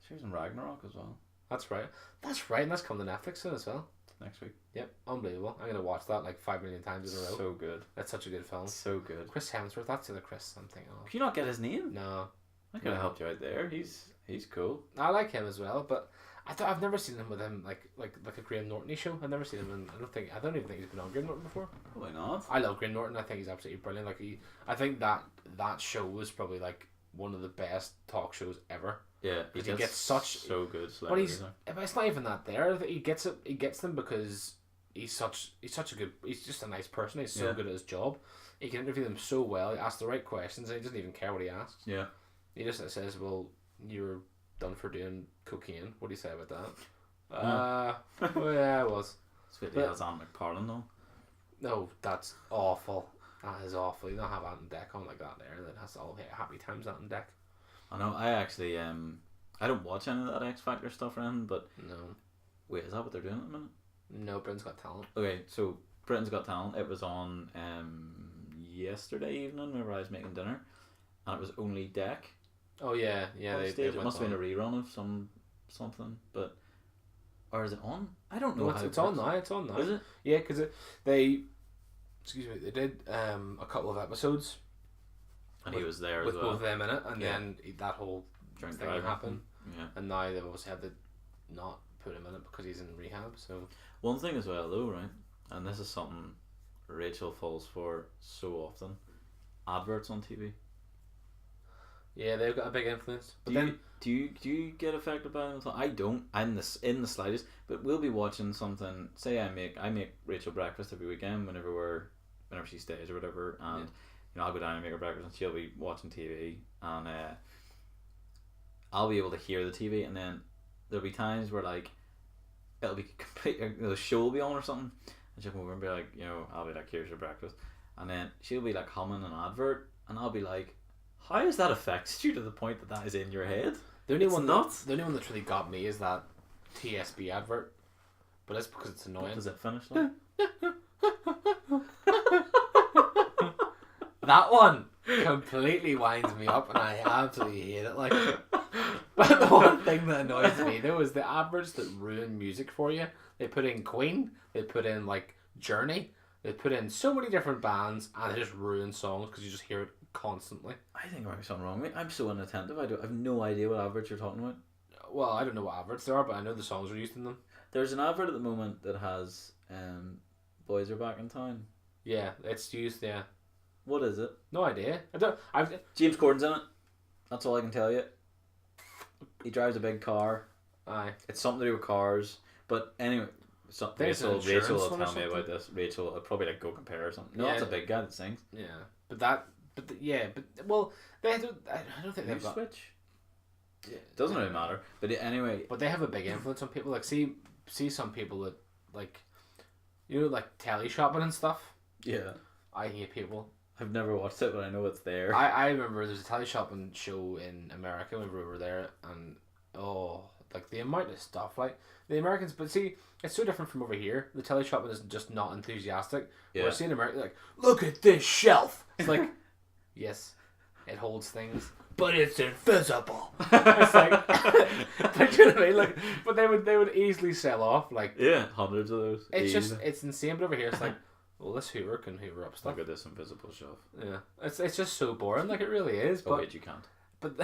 She was in Ragnarok as well. that's right. That's right, and that's coming to Netflix soon as well. Next week. Yep, unbelievable. I'm gonna watch that like 5 million times in a row. So good. That's such a good film. So good. Chris Hemsworth. That's the other Chris I'm thinking of. Can you not get his name? No, I could have No. helped you out there. He's cool. I like him as well, but I've never seen him with him like a Graham Norton show. I've never seen him in. I don't even think he's been on Graham Norton before. Probably not. I love Graham Norton. I think he's absolutely brilliant. I think that show was probably like one of the best talk shows ever. Yeah, Because he gets such- so good. But he's celebrities are. but it's not even that there. He gets it. He gets them because he's such a good. He's just a nice person. He's so Yeah. good at his job. He can interview them so well. He asks the right questions, and he doesn't even care what he asks. Yeah. He just says, "Well, you're done for doing cocaine. What do you say about that?" Well, yeah, I was. It's what But- he has Anne McParlin though. No, that's awful. That is awful. You don't have Ant and Deck on like that there. That has all happy times Ant and Deck. I know. I actually I don't watch any of that X Factor stuff or anything, but No. wait, is that what they're doing at the minute? No, Britain's Got Talent. Okay, so Britain's Got Talent. It was on yesterday evening whenever I was making dinner, and it was only Deck. Oh yeah, yeah. on They stage. It went must have been a on. rerun of something, but or is it on? I don't know. No, how it's it on works. now. It's on now. Is it? Yeah, because they, excuse me, they did a couple of episodes And he was there with as well. both of them in it, and Yeah. then that whole Drunk thing driving. happened, Yeah. and now they've obviously had to not put him in it because he's in rehab. So One thing as well, though, right? And this is something Rachel falls for so often: adverts on TV. yeah, they've got a big influence. But Do then you get affected by them? at all? I don't. I'm in the slightest. But we'll be watching something. Say I make Rachel breakfast every weekend whenever she stays or whatever, and I'll go down and make her breakfast, and she'll be watching TV, and I'll be able to hear the TV, and then there'll be times where like it'll be complete. The show will be on or something, and she'll come over and be like, I'll be like, here's your breakfast, and then she'll be like humming an advert, and I'll be like, how has that affected you to the point that is in your head? the only It's one nuts. the only one that's really got me is that TSB advert, but that's because it's annoying. Does it finish like? That one completely winds me up, and I absolutely hate it. Like, but the one thing that annoys me though is the adverts that ruin music for you. They put in Queen, they put in like Journey, they put in so many different bands, and they just ruin songs because you just hear it constantly. I think there might be something wrong with me. I'm so inattentive. I have no idea what adverts you're talking about. Well, I don't know what adverts there are, but I know the songs are used in them. There's an advert at the moment that has Boys Are Back in Town. Yeah, it's used. Yeah, What is it? no idea. I don't. I've James Corden's in it. That's all I can tell you. He drives a big car. aye. It's something to do with cars. But anyway, So There's Rachel, an insurance Rachel will one or tell me about something. this. Rachel will probably like Go Compare or something. No, Yeah. that's a big guy that sings. Yeah, but well, they don't. I don't think New they've got. Switch. Yeah, Doesn't really matter. But anyway, But they have a big influence on people. Like, see some people that like, like telly shopping and stuff. yeah, I hate people. I've never watched it, but I know it's there. I remember there's a telly shopping show in America when we were there, and like the amount of stuff, like the Americans. But see, it's so different from over here. The telly shopping is just not enthusiastic. Yeah. Whereas in America, like, look at this shelf. It's like, yes, it holds things, but it's invisible. It's like, like, you know what I mean? Like, but they would easily sell off. Like, Yeah, hundreds of those. it's Easy. it's insane. But over here, it's like, well, this Hoover can Hoover up stuff. Look at this invisible shelf. Yeah, it's just so boring. Like, it really is. Oh But wait, you can't. but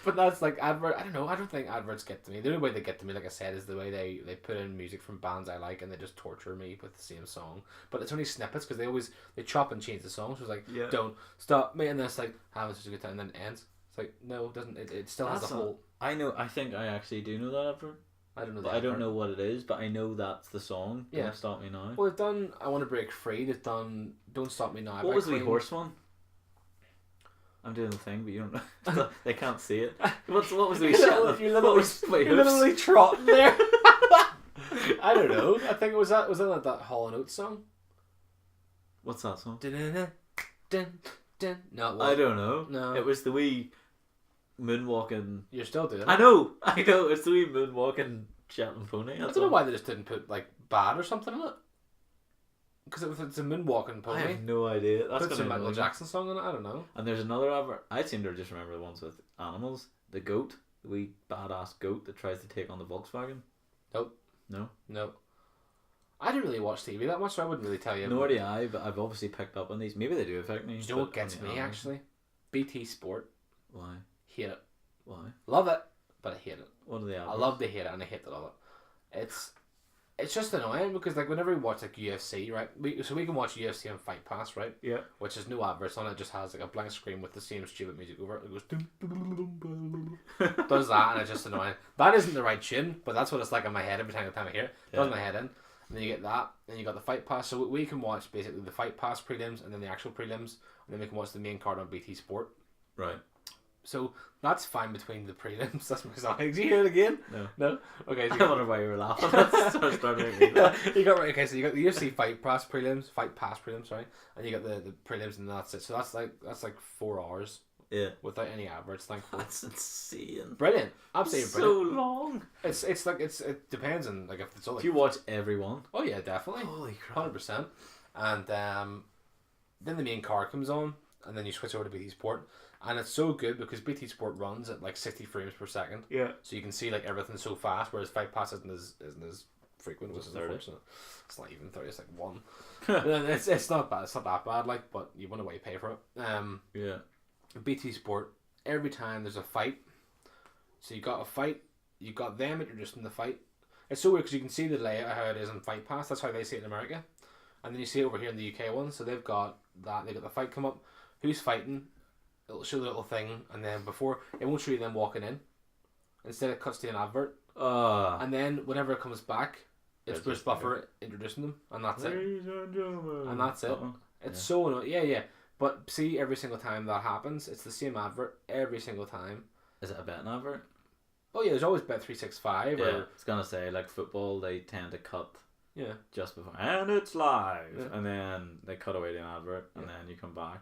but that's like advert. I don't know. I don't think adverts get to me. The only way they get to me, like I said, is the way they put in music from bands I like and they just torture me with the same song. But it's only snippets because they chop and change the songs. So it's like, Yeah. don't stop me, and then it's like, have such a good time, and then it ends. It's like, no, it doesn't. It still has That's the whole. I know. I think I actually do know that advert. I don't know. But the I don't advert. know what it is. But I know that's the song. Yeah. Don't Stop Me Now. Well, they've done I Want to Break Free. They've done Don't Stop Me Now. What by was the Queen. horse one? I'm doing the thing, but you don't know. They can't see it. What was the wee shit? You're What was the wee you're hoofs? literally trotting there. I don't know. I think it was that that Hall and Oates song. What's that song? Dun, dun, dun. No, it I wasn't. don't know. No. It was the wee moonwalking. You're still doing it. I know. It's the wee moonwalking Shetland pony. I don't know why they just didn't put like Bad or something in it. Because it's a moonwalking I pony. have no idea. That's Put some gonna Michael annoy me. Jackson song in it. I don't know. And there's another advert. I seem to just remember the ones with animals. The goat, the wee badass goat that tries to take on the Volkswagen. Nope. No. No. I didn't really watch TV that much, so I wouldn't really tell you. Nor do I, but I've obviously picked up on these. Maybe they do affect me. Do you know what but gets on me the animals- actually? BT Sport. Why? Hate it. Why? Love it, but I hate it. What are the I adverts? love to hate it and I hate to love it. It's just annoying because like whenever we watch like UFC, right? We can watch UFC on Fight Pass, right? Yeah. Which has no adverts on it. It just has like a blank screen with the same stupid music over it. It goes dum, does that and it's just annoying. That isn't the right tune, but that's what it's like in my head every time I hear it. Does Yeah. my head in. And then you get that, and you got the Fight Pass. So we can watch basically the Fight Pass prelims and then the actual prelims, and then we can watch the main card on BT Sport. Right. So that's fine between the prelims. That's my song. Did you hear it again? No. No? Okay, so I wonder why you were laughing. That's starting to make me laugh. you got right. Okay, so you got the UFC Fight Pass prelims, sorry, and you got the prelims, and that's it. So that's like 4 hours Yeah. without any adverts. Thankfully, That's insane. brilliant, absolutely So brilliant. long. It's like it depends on like if it's all like. Do you watch every one? Oh yeah, definitely, Holy crap. 100%. And then the main card comes on, and then you switch over to BT Sport, and it's so good because BT Sport runs at like 60 frames per second. Yeah. So you can see like everything so fast, whereas Fight Pass isn't as frequent, which is 30. unfortunate. It's not even 30; it's like 1. it's not bad. It's not that bad. Like, but you want to way pay for it. Yeah. BT Sport. Every time there's a fight, so you got a fight, you got them introducing the fight. It's so weird because you can see the layout how it is in Fight Pass. That's how they see it in America, and then you see it over here in the UK one. So they've got that. They got the fight come up. Who's fighting? It'll show the little thing, and then before it won't show you them walking in. Instead, it cuts to an advert. And then whenever it comes back, it's It's Bruce just- Buffer introducing them, and that's it. Ladies and gentlemen. And that's it. That one? It's Yeah. so annoying. Yeah. But see, every single time that happens, it's the same advert every single time. Is it a betting advert? Oh yeah, there's always Bet365 Yeah. or It's gonna say like football. They tend to cut yeah. just before, and it's live, Yeah. and then they cut away to an advert, and then you come back.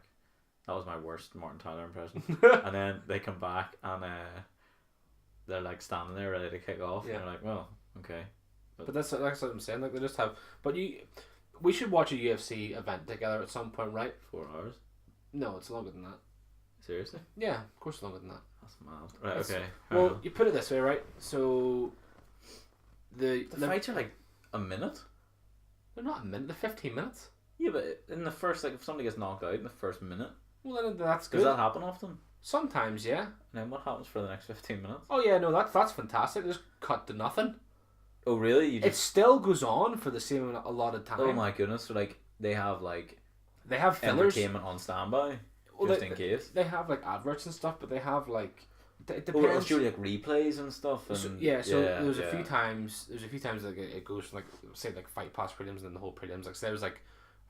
That was my worst Martin Tyler impression. And then they come back and they're like standing there ready to kick off. Yeah. And you're like, well, okay. But that's what I'm saying. Like they just have. But we should watch a UFC event together at some point, right? 4 hours. No, it's longer than that. Seriously? Yeah, of course, it's longer than that. That's mad. Right. It's- Okay. Well, you put it this way, right? So the fights are like a minute. they're not a minute. They're 15 minutes. Yeah, but in the first, like, if somebody gets knocked out in the first minute, Well, then that's good. does that happen often? Sometimes, yeah. And then what happens for the next 15 minutes? Oh yeah, no, that's fantastic. They just cut to nothing. Oh, really? You It just, still goes on for the same allotted time. oh my goodness! So like they have like They have fillers. entertainment on standby Well, just they, in case. They have like adverts and stuff, but they have like it Oh, it'll depends. show you like replays and stuff. And So there's a few times. There's a few times like it goes from like say like fight pass prelims and then the whole prelims. Like so there was like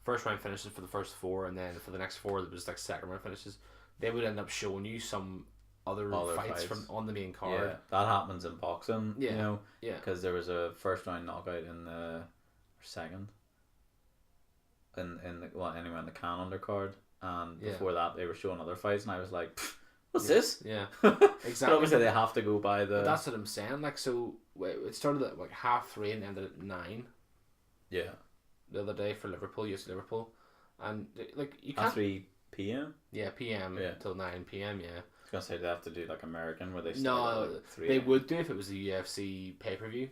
first round finishes for the first 4, and then for the next 4 there was like second round finishes. They would end up showing you some other fights from on the main card. Yeah, that happens in boxing. Yeah. You know, Yeah. because there was a first round knockout in the second. In the in the Can undercard, and before that they were showing other fights, and I was like, "What's this?" Yeah, But exactly. obviously they have to go by the. But that's what I'm saying. Like so, it started at like 3:30 and ended at 9 Yeah. the other day for Liverpool, yes Liverpool, and like you can't. 3 p.m. Yeah, PM Yeah. till 9 PM. Yeah. I was gonna say they have to do like American where they start No, at like 3 they would do if it was a UFC pay per view.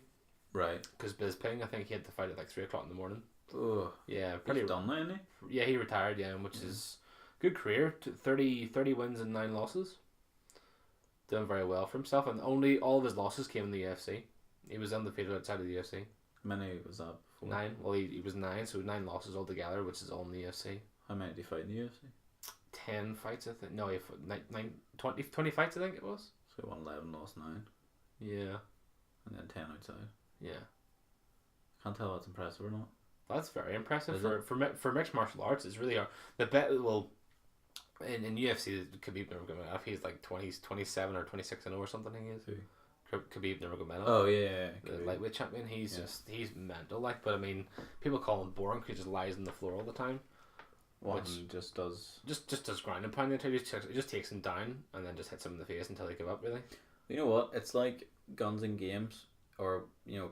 Right. Because Bisping, I think he had to fight at like 3 o'clock in the morning. Oh, Yeah, pretty done now, isn't he? Yeah, he retired. Yeah, which is good career. 30 wins and 9 losses. Doing very well for himself, and only all of his losses came in the UFC. He was undefeated outside of the UFC. How many was that before? 9. Well, he was 9, so 9 losses altogether, which is all in the UFC. How many did he fight in the UFC? 10 fights, I think. No, he fought 20 fights, I think it was. So he won 11, lost 9, Yeah, and then 10 outside. yeah. Can't tell if that's impressive or not. That's very impressive Is for mixed martial arts. It's really hard. The bet well, in UFC, Khabib Nurmagomedov, he's like 27 or 26-0 or something. He is. Who? Khabib Nurmagomedov. Oh yeah. The lightweight champion. He's mental. Like, but I mean, people call him boring because he just lies on the floor all the time. One just does. Just does ground and pound until he just takes him down and then just hits him in the face until they give up. Really. You know what? It's like guns in games, or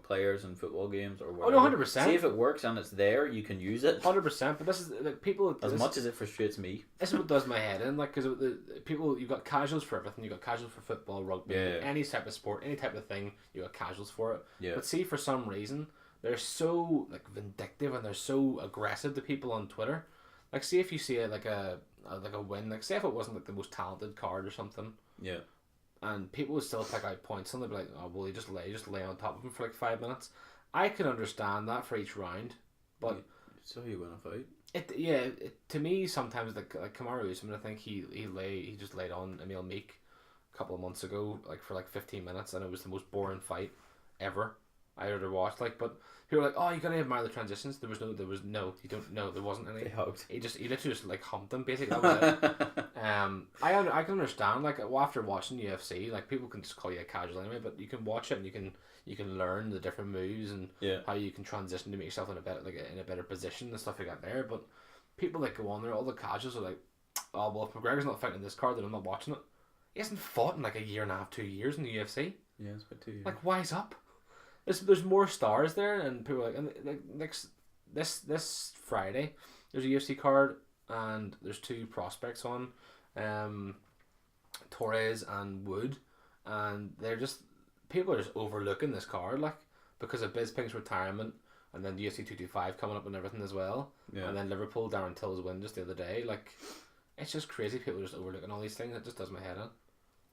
players in football games, or Oh whatever. no, 100%. See if it works and it's there, you can use it. 100%. But this is like people. As much as it frustrates me. This is what does my head in, like, because the people, you've got casuals for everything. You've got casuals for football, rugby, any type of sport, any type of thing. You got casuals for it. Yeah. But see, for some reason, they're so like vindictive and they're so aggressive to people on Twitter. Like, see if you see like a win, like say if it wasn't like the most talented card or something, Yeah. and people would still pick out points and they'd be like, oh well, he just lay on top of him for like 5 minutes. I can understand that for each round, but. So you win a fight. To me sometimes like Kamaru Usman, I think he just laid on Emil Meek a couple of months ago like for like 15 minutes, and it was the most boring fight ever I ever watched. Like, but people were like, oh, you gotta admire the transitions. There was no you don't know, there wasn't any. They hugged. He literally just like humped him basically. That was it. I can understand like after watching UFC, like people can just call you a casual anyway, but you can watch it and you can learn the different moves and how you can transition to make yourself in a better position and stuff like that there. But people that go on there, all the casuals are like, oh well, if McGregor's not fighting this card, then I'm not watching it. He hasn't fought in like a year and a half, 2 years in the UFC. Yeah, it's about 2 years. Like, wise up. There's more stars there, and people are like, and like this Friday, there's a UFC card and there's 2 prospects on, Torres and Wood, and people are just overlooking this card like because of Bisping's retirement, and then UFC 225 coming up and everything as well, and then Liverpool Darren Till's win just the other day. Like, it's just crazy. People are just overlooking all these things. It just does my head in.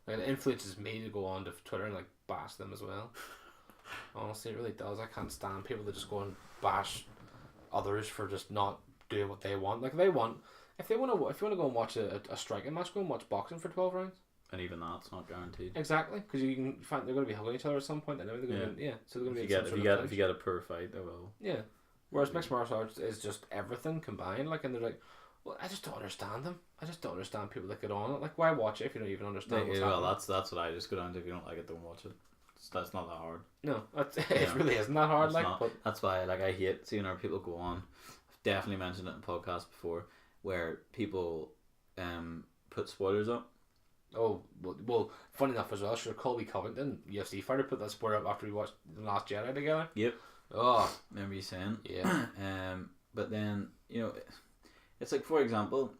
Like, it influences me to go on to Twitter and like bash them as well. Honestly, it really does. I can't stand people that just go and bash others for just not doing what they want. Like, if you want to go and watch a striking match, go and watch boxing for 12 rounds. And even that's not guaranteed. Exactly, because you can find they're going to be hugging each other at some point. Anyway, they're going to be, so they're going to be. If you get a poor fight, they will. Yeah, whereas mixed martial arts is just everything combined. Like, and they're like, well, I just don't understand them. I just don't understand people that get on it. Like, why watch it if you don't even understand what's happening? That's what I just go down to. If you don't like it, don't watch it. That's not that hard. No, it really isn't that hard. But that's why I hate seeing our people go on. I've definitely mentioned it in podcasts before, where people put spoilers up. Oh, well, funny enough as well, sure, Colby Covington, UFC fighter, put that spoiler up after we watched The Last Jedi together. Yep. Oh. Remember you saying? Yeah. But then, it's like, for example,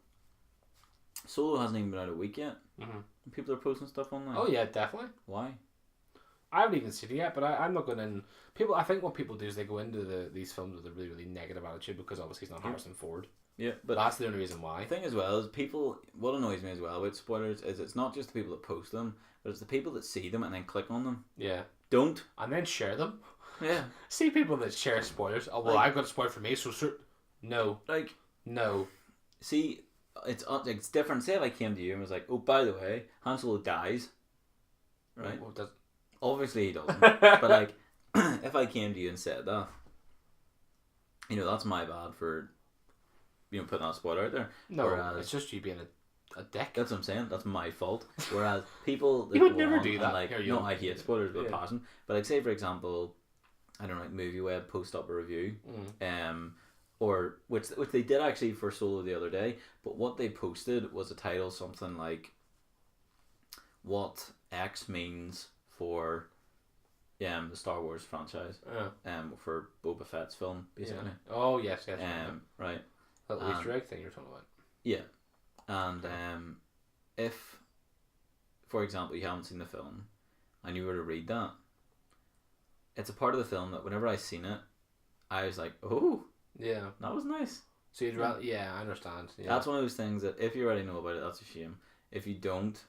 Solo hasn't even been out a week yet. Mm-hmm. People are posting stuff online. Oh, yeah, definitely. Why? I haven't even seen it yet, but I'm not going in. I think what people do is they go into these films with a really, really negative attitude because obviously he's not Harrison Ford. Yeah, but that's the only reason why. The thing as well is what annoys me as well with spoilers is it's not just the people that post them, but it's the people that see them and then click on them. Yeah. Don't. And then share them. Yeah. See people that share spoilers. Oh, well, I've got a spoiler for me, so no. Like, no. See, it's different. Say if I came to you and was like, oh, by the way, Han Solo dies. right? Well, does... Obviously he doesn't. But like, if I came to you and said that, you know, that's my bad for, you know, putting that spoiler out there. No, Whereas, it's just you being a dick. that's what I'm saying. That's my fault. Whereas people that You would go never on do and, that. like, Here you no, go. I hate spoilers with Yeah. passion. But like, say for example, I don't know, like MovieWeb post up a review, or which they did actually for Solo the other day. But what they posted was a title something like, "What X means for the Star Wars franchise, for Boba Fett's film, basically." Yeah. Oh yes, yes. Right. That Easter egg thing you're talking about. Yeah, and if, for example, you haven't seen the film, and you were to read that, it's a part of the film that whenever I seen it, I was like, "Oh, Yeah. that was nice." So you'd rather? Yeah, I understand. Yeah. That's one of those things that if you already know about it, that's a shame. If you don't,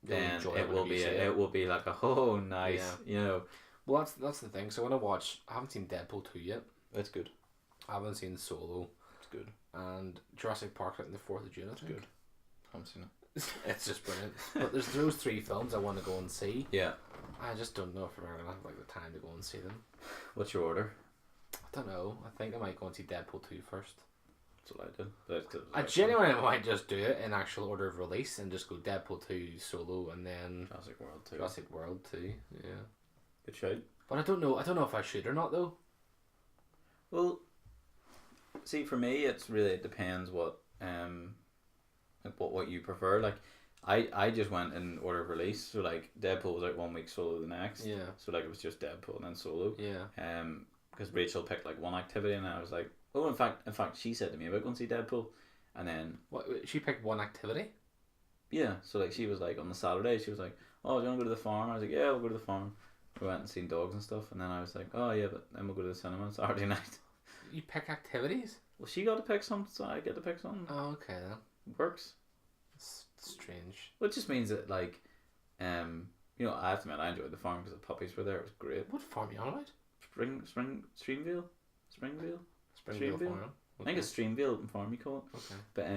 You'll then enjoy it will whenever you be see it. it will be like a oh nice, you know. Well, that's the thing. So when I haven't seen Deadpool 2 yet. It's good. I haven't seen Solo. It's good. And Jurassic Park out on the 4th of June. It's good. I haven't seen it. It's just brilliant. But there's those 3 films I want to go and see. Yeah. I just don't know if I'm gonna have like the time to go and see them. What's your order? I don't know. I think I might go and see Deadpool 2 first. That's what I did. But it's 'cause it was I like genuinely might just do it in actual order of release and just go Deadpool 2, Solo, and then Jurassic World too. Jurassic World 2. Yeah. Good shout. But I don't know if I should or not though. Well, see, for me, it depends what like what you prefer. Like, I just went in order of release. So like, Deadpool was out 1 week, Solo the next. Yeah. So like, it was just Deadpool and then Solo. Yeah. Because Rachel picked like one activity, and I was like, oh, in fact, she said to me about going to see Deadpool, and then What, she picked one activity? yeah, so like she was like on the Saturday, she was like, oh, do you want to go to the farm? I was like, yeah, we'll go to the farm. We went and seen dogs and stuff, and then I was like, oh yeah, but then we'll go to the cinema on Saturday night. You pick activities? Well, she got to pick some, so I get to pick some. Oh, okay then. Works. It's strange. Which just means that like, you know, I have to admit I enjoyed the farm because the puppies were there. It was great. What farm are you on about? Streamvale. Springville Streamville? Farm. I think it's Streamvale Farm you call it. Okay. But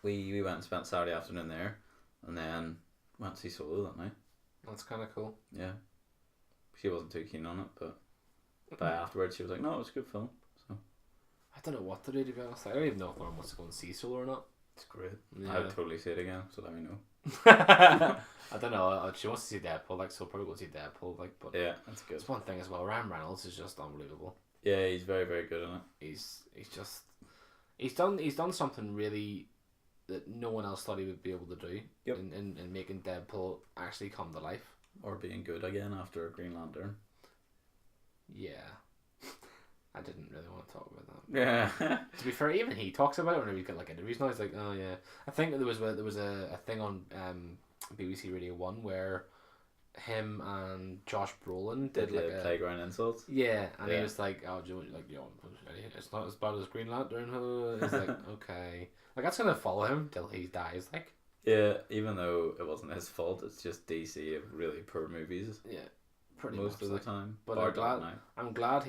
we went and spent Saturday afternoon there, and then went to see Solo that night. That's kind of cool. Yeah. She wasn't too keen on it, but afterwards she was like, no, it was a good film. So I don't know what to do, to be honest. I don't even know if Lauren wants to go and see Solo or not. it's great. Yeah. I would totally see it again, so let me know. I don't know. She wants to see Deadpool, like, so probably go see Deadpool, like. But Yeah, that's good. it's one thing as well. Ryan Reynolds is just unbelievable. Yeah, he's very, very good in it. He's done something really that no one else thought he would be able to do. Yep. In making Deadpool actually come to life. Or being good again after Green Lantern. Yeah. I didn't really want to talk about that. Yeah. To be fair, even he talks about it whenever you get like interviews now. He's like, oh yeah. I think there was a thing on BBC Radio 1 where him and Josh Brolin did like a playground insults. yeah, and he Yeah. was like, oh, do you like, you know, it's not as bad as Green Lantern. He's like, okay, like that's gonna follow him till he dies. Like, Yeah, even though it wasn't his fault, it's just DC have really poor movies yeah, pretty most much of the like. time. But Bar I'm glad. Dark Knight. I'm glad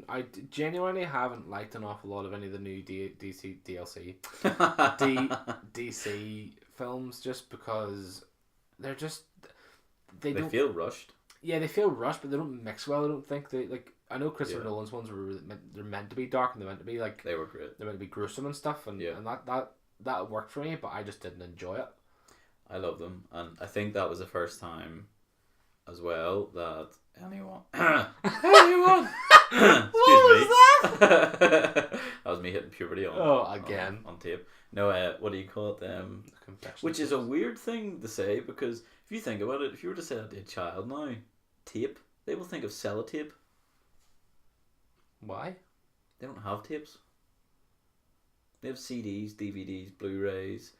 I genuinely haven't liked an awful lot of any of the new DC films just because they're just they They don't feel rushed. yeah they feel rushed, but they don't mix well. I don't think they like. I know Christopher Yeah. Nolan's ones they're meant to be dark and they're meant to be like They were great. they're meant to be gruesome and stuff, and Yeah. and that worked for me, but I just didn't enjoy it. I love them, and I think that was the first time, as well, that anyone. Excuse me. That was me hitting puberty on. Oh, again. on tape. No, what do you call it? Which is a weird thing to say because if you think about it, if you were to say that to a child now, tape, they will think of sellotape. Why? They don't have tapes. They have CDs, DVDs, Blu-rays,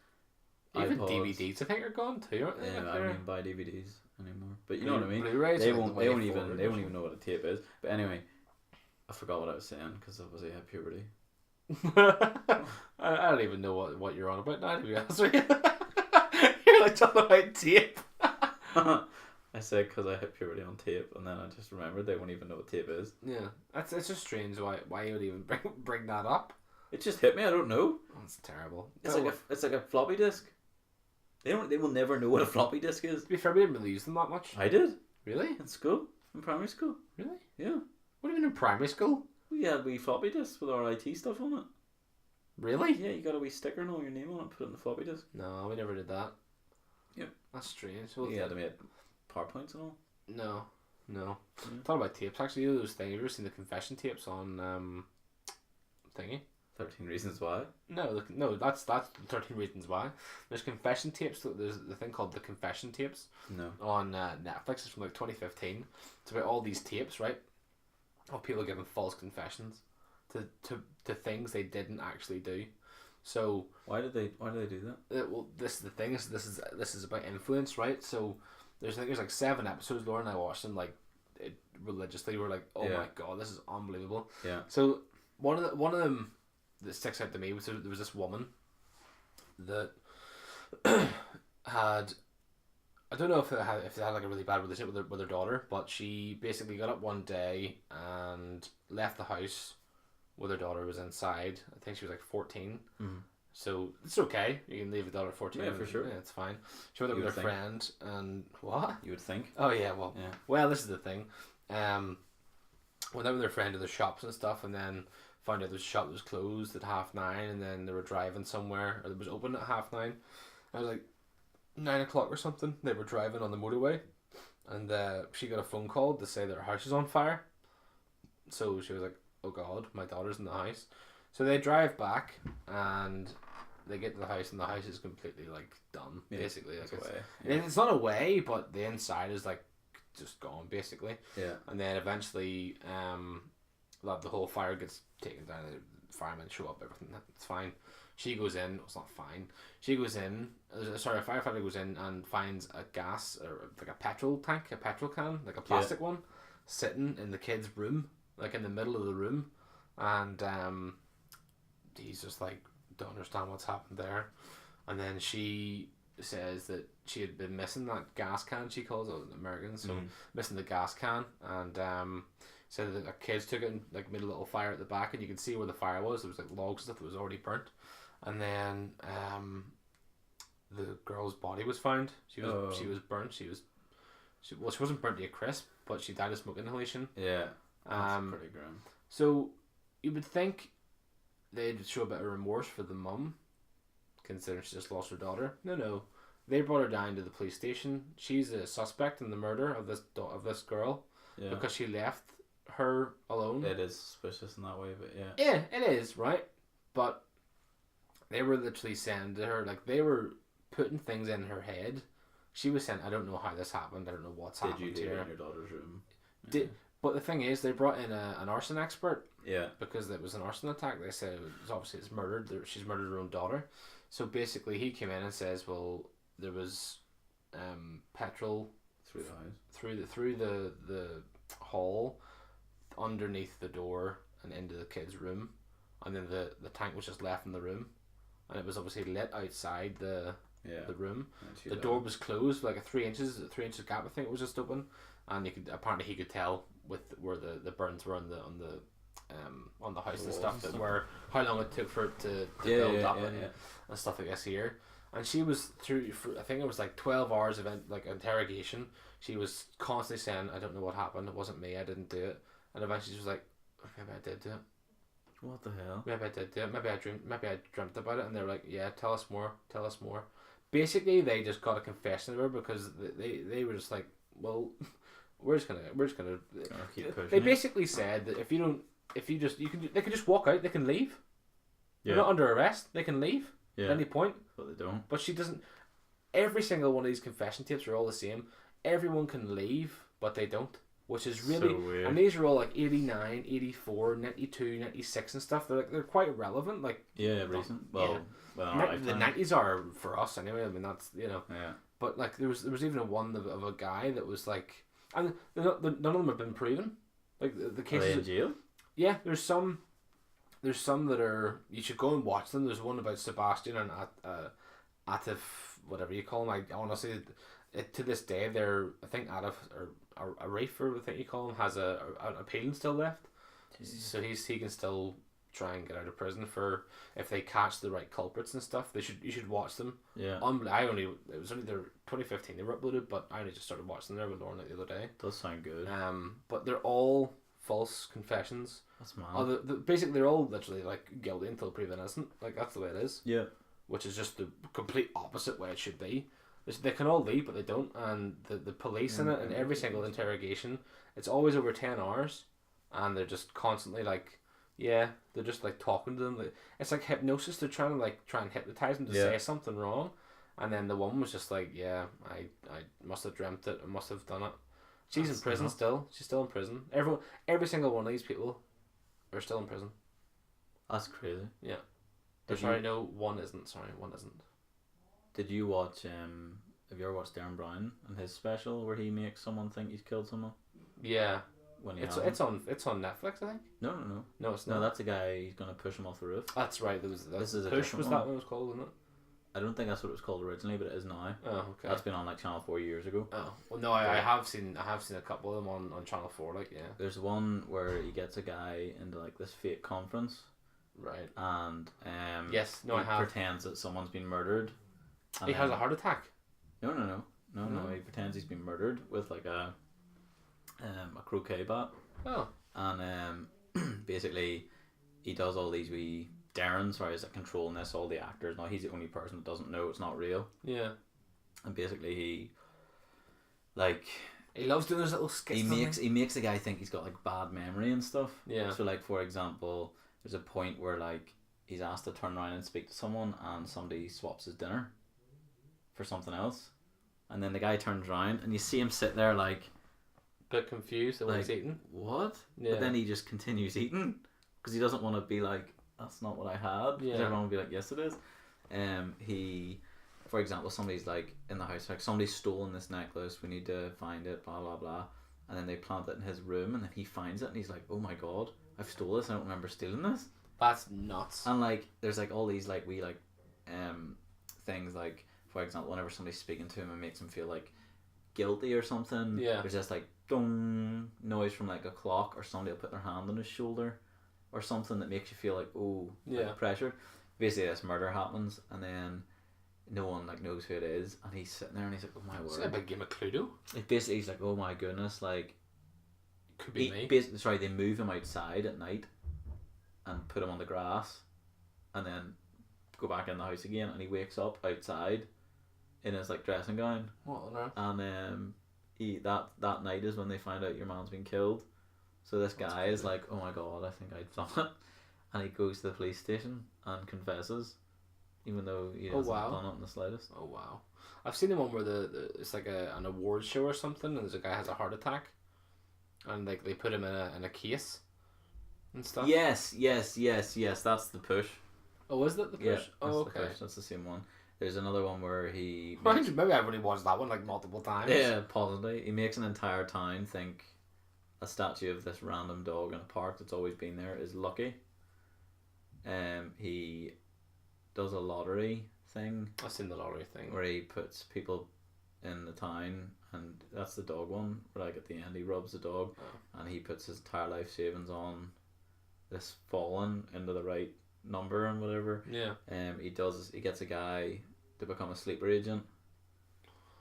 Even iPods. DVDs, I think, are gone too, aren't they? Yeah, Like, I don't they're- even buy DVDs anymore. But you know what I mean. Blu-rays They are won't. the They way won't even. forward, They won't or even know what a tape is. But anyway, I forgot what I was saying because obviously I had puberty. I don't even know what you're on about now, to be honest with you. You're like talking about tape. I said because I hit puberty on tape, and then I just remembered they won't even know what tape is. Yeah, it's just strange why you would even bring that up. It just hit me. I don't know. That's terrible. It's like a floppy disk. They will never know what a floppy disk is. To be fair, we didn't really use them that much. I did Really? in school, in primary school. Really? Yeah, What do you mean in primary school? we had wee floppy disks with our IT stuff on it. Really? Yeah, you got a wee sticker and all your name on it, put it in the floppy disk. No, we never did that. Yep. That's strange. Well, You had to make PowerPoints and all. No. Yeah. Thought about tapes actually. You know those things. Have you ever seen the confession tapes on thingy? 13 Reasons Why. No, that's 13 Reasons Why. There's confession tapes. There's the thing called the confession tapes No. on Netflix. It's from like 2015. It's about all these tapes, right? Of people giving false confessions to things they didn't actually do. So Why did they do that? well, this is the thing. This is about influence, right? So I think there's like 7 episodes. Laura and I watched them like religiously. We're like, oh Yeah. my god, this is unbelievable. Yeah. So one of them that sticks out to me was there was this woman that had, I don't know if they had like a really bad relationship with her daughter, but she basically got up one day and left the house with her daughter was inside. I think she was like 14. Mm. So it's okay. You can leave a daughter at 14. Yeah, for sure. Yeah, it's fine. She went up You with her would think. friend and what? You would think. Oh yeah, well, Yeah. well, this is the thing. Went out with their friend to the shops and stuff, and then found out the shop was closed at 9:30, and then they were driving somewhere, or it was open at 9:30. I was like 9 o'clock or something. They were driving on the motorway, and she got a phone call to say that her house is on fire. So she was like, "Oh God, my daughter's in the house." So they drive back, and they get to the house, and the house is completely like done, Yeah, basically. Like That's it's, why. it's not away, but the inside is like just gone, basically. Yeah. And then eventually, the whole fire gets taken down. The firemen show up, everything. It's fine. She goes in. It's not fine. She goes in. Sorry, a firefighter goes in and finds a gas or like a petrol tank, a petrol can, like a plastic one, sitting in the kid's room, like in the middle of the room, and he's just like, don't understand what's happened there. And then she says that she had been missing that gas can, she calls it, American, so missing the gas can, and said that the kids took it and like made a little fire at the back, and you could see where the fire was. There was like logs and stuff that was already burnt, and then the girl's body was found. She was burnt. She wasn't burnt to a crisp, but she died of smoke inhalation. Yeah. That's pretty grim. So you would think they'd show a bit of remorse for the mum, considering she just lost her daughter. No. They brought her down to the police station. She's a suspect in the murder of this girl because she left her alone. It is suspicious in that way, but yeah. Yeah, it is, right? But they were literally saying to her, like, they were putting things in her head. She was saying, I don't know how this happened. I don't know what's happened Did you to leave it her. in your daughter's room? But the thing is, they brought in an arson expert Yeah. because it was an arson attack. They said it's murdered. She's murdered her own daughter. So basically, he came in and says, well, there was petrol Through the house. through the hall, underneath the door and into the kid's room, and then the tank was just left in the room, and it was obviously lit outside the room. The door was closed, like a 3 inches gap. I think it was just open, and he could tell with where the burns were on the house and stuff, that were how long it took for it to build up and stuff like this here. And she was I think it was like 12 hours of interrogation. She was constantly saying, I don't know what happened, it wasn't me, I didn't do it. And eventually she was like, maybe I did do it. What the hell? Maybe I did do it. Maybe I dreamt about it. And they were like, yeah, tell us more. Basically, they just got a confession of her because they were just like, well, we're just gonna keep pushing they it. basically said that they can just walk out, they can leave. Yeah. They're not under arrest, they can leave at any point. But they don't. But she doesn't. Every single one of these confession tapes are all the same. Everyone can leave, but they don't. Which is really So weird. And these are all like 89, 84, 92, 96 and stuff. They're quite relevant. Like Recent. Well, the lifetime. 90s are for us anyway. I mean, that's Yeah. But like there was even one of a guy that was like, and none of them have been proven. Like the Are cases. they in jail? Yeah, there's some that are, you should go and watch them. There's one about Sebastian and Atif, whatever you call him. I honestly, to this day, they're, I think Atif or Arif, or I think you call him, has an appeal still left. Jesus. So he can still try and get out of prison for if they catch the right culprits and stuff. You should watch them. Yeah. It was only their 2015 they were uploaded, but I only just started watching them there with Lauren the other day. Does sound good. But they're all false confessions. That's mad. Basically they're all literally like guilty until proven innocent. Like that's the way it is. Yeah. Which is just the complete opposite way it should be. They can all leave, but they don't. And the police in it, in every single interrogation, it's always over 10 hours, and they're just constantly like, yeah, they're just like talking to them. It's like hypnosis. They're trying to try and hypnotize them to say something wrong, and then the woman was just like, yeah, I must have dreamt it. I must have done it. She's in prison still. She's still in prison. Every single one of these people are still in prison. That's crazy. Yeah. One isn't. Did you watch have you ever watched Darren Brown and his special where he makes someone think he's killed someone? Yeah. When he it's on Netflix, I think. No, it's not. No, that's a guy he's gonna push him off the roof. That's right. This is a Push was different that one. what it was called, wasn't it? I don't think that's what it was called originally, but it is now. Oh, okay. That's been on like Channel 4 years ago. Oh well, no, I have seen a couple of them on Channel 4, like, yeah. There's one where he gets a guy into like this fake conference. Right. And yes, no, he I have. pretends that someone's been murdered. He has a heart attack. No. He pretends he's been murdered with like a croquet bat. Oh. And basically, he does all these wee Darren's where he's like controlling this, all the actors. Now he's the only person that doesn't know it's not real. Yeah. And basically he loves doing those little skits. He makes the guy think he's got like bad memory and stuff. Yeah. So like for example, there's a point where like he's asked to turn around and speak to someone, and somebody swaps his dinner for something else, and then the guy turns around and you see him sit there like bit confused at what he's eating. What? Yeah. But then he just continues eating because he doesn't want to be like, that's not what I had. Yeah. Everyone will be like, yes it is. He, for example, somebody's like in the house, like somebody's stolen this necklace, we need to find it, blah blah blah, and then they plant it in his room, and then he finds it and he's like, oh my god, I've stole this, I don't remember stealing this. That's nuts. And like there's like all these like wee like things, like for example, whenever somebody's speaking to him and makes him feel like guilty or something, there's just like dong noise from like a clock, or somebody will put their hand on his shoulder or something that makes you feel like, oh, like pressure. Basically this murder happens, and then no one like knows who it is, and he's sitting there and he's like, oh my word, it's a big game of Cluedo. Like basically he's like, oh my goodness, like could be me. They move him outside at night and put him on the grass and then go back in the house again, and he wakes up outside in his like dressing gown. What on earth? And that night is when they find out your man's been killed. So this guy is like, oh my god, I think I'd done it, and he goes to the police station and confesses, even though he hasn't done it in the slightest. Oh wow! I've seen the one where it's like an award show or something, and there's a guy has a heart attack, and like they put him in a case and stuff. Yes. That's the push. Oh, is that the push? Yeah, oh, okay. The push. That's the same one. There's another one where he maybe I've only watched that one like multiple times. Yeah, possibly. He makes an entire town think a statue of this random dog in a park that's always been there is Lucky. He does a lottery thing. I've seen the lottery thing where he puts people in the town, and that's the dog one where like at the end he rubs the dog, and he puts his entire life savings on this falling into the right number and whatever. Yeah. He gets a guy to become a sleeper agent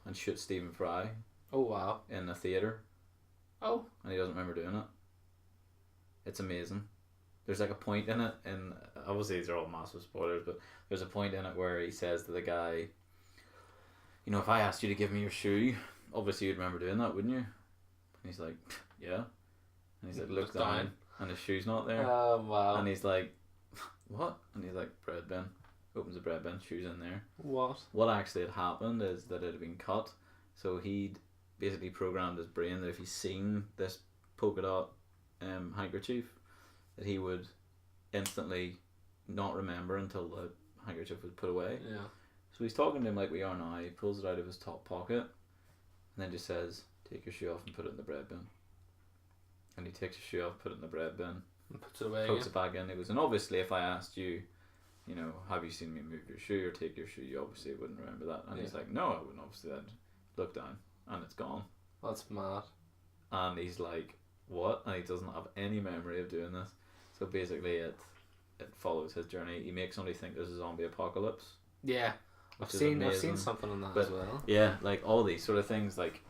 and shoot Stephen Fry. Oh wow. In a theatre. Oh. And he doesn't remember doing it. It's amazing. There's like a point in it, and obviously these are all massive spoilers, but there's a point in it where he says to the guy, you know, if I asked you to give me your shoe, obviously you'd remember doing that, wouldn't you? And he's like, yeah. And he's like, looks down, and his shoe's not there. Oh wow. And he's like, what? And he's like, bread bin. Opens the bread bin, shoes in there. What actually had happened is that it had been cut, so he'd basically programmed his brain that if he's seen this polka dot handkerchief, that he would instantly not remember until the handkerchief was put away. Yeah. So he's talking to him like we are now. He pulls it out of his top pocket and then just says, take your shoe off and put it in the bread bin. And he takes his shoe off, put it in the bread bin, and puts it away, puts it back in. He goes, and obviously if I asked you, you know, have you seen me move your shoe or take your shoe, you obviously wouldn't remember that. And he's like, no, I wouldn't. Obviously then look down and it's gone. That's mad. And he's like, what? And he doesn't have any memory of doing this. So basically it follows his journey. He makes somebody think there's a zombie apocalypse. Yeah, I've Which is seen amazing. something on that But as well. yeah, like all these sort of things, like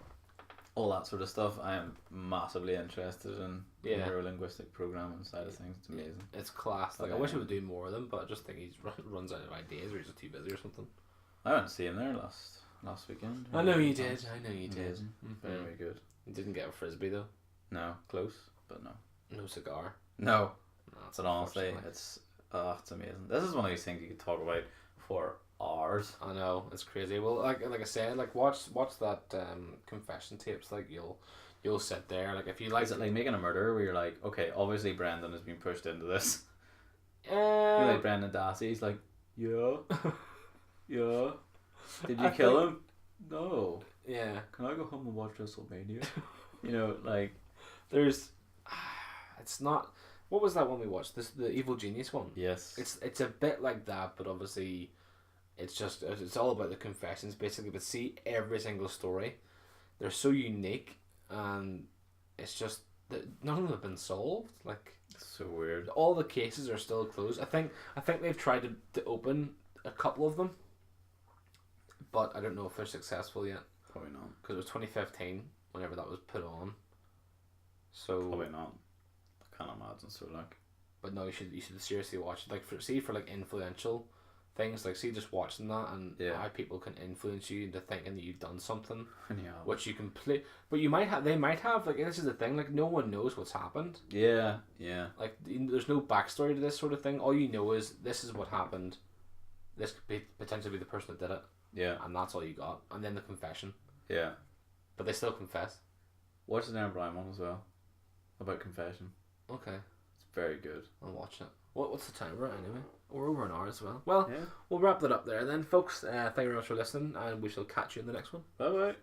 all that sort of stuff, I am massively interested in the Yeah. neurolinguistic programming side of things. It's amazing. It's class. Like But, I wish he would do more of them, but I just think he runs out of ideas, or he's just too busy or something. I went to see him there last weekend. I know you did. Amazing. Very good. You didn't get a frisbee though. No, close, but no. No cigar. No, No, that's but honestly, unfortunately. it's amazing. This is one of these things you could talk about for hours. I know, it's crazy. Well, like I said, like watch that confession tapes. Like you'll sit there. Like if you like Is it like Making a Murderer where you're like, okay, obviously Brendan has been pushed into this. You uh, like Brendan Dassey, he's like, yeah, yeah. Did you I kill think- him? No. yeah. Can I go home and watch WrestleMania? You know, like, There's it's not. What was that one we watched? The Evil Genius one. yes. It's a bit like that, but obviously, it's all about the confessions basically. But see, every single story, they're so unique, and it's just that none of them have been solved. Like so weird. all the cases are still closed. I think they've tried to open a couple of them, but I don't know if they're successful yet Probably not. because it was 2015 whenever that was put on. So Probably not. I can't imagine. So, like, but no, you should seriously watch it. Like for like influential things, like see just watching that and Yeah. how people can influence you into thinking that you've done something anyhow. which you can play, but they might have like this is the thing, like no one knows what's happened. Yeah, yeah. Like there's no backstory to this sort of thing. All you know is this is what happened. This could be potentially be the person that did it, Yeah, and that's all you got. And then the confession, yeah. but they still confess. Watch the Darren Brown one as well. About confession. Okay, It's very good. I'll watch it. What's the time we're at anyway? We're over an hour as well. Well, Yeah. we'll wrap that up there then, folks. Thank you very much for listening, and we shall catch you in the next one. Bye bye.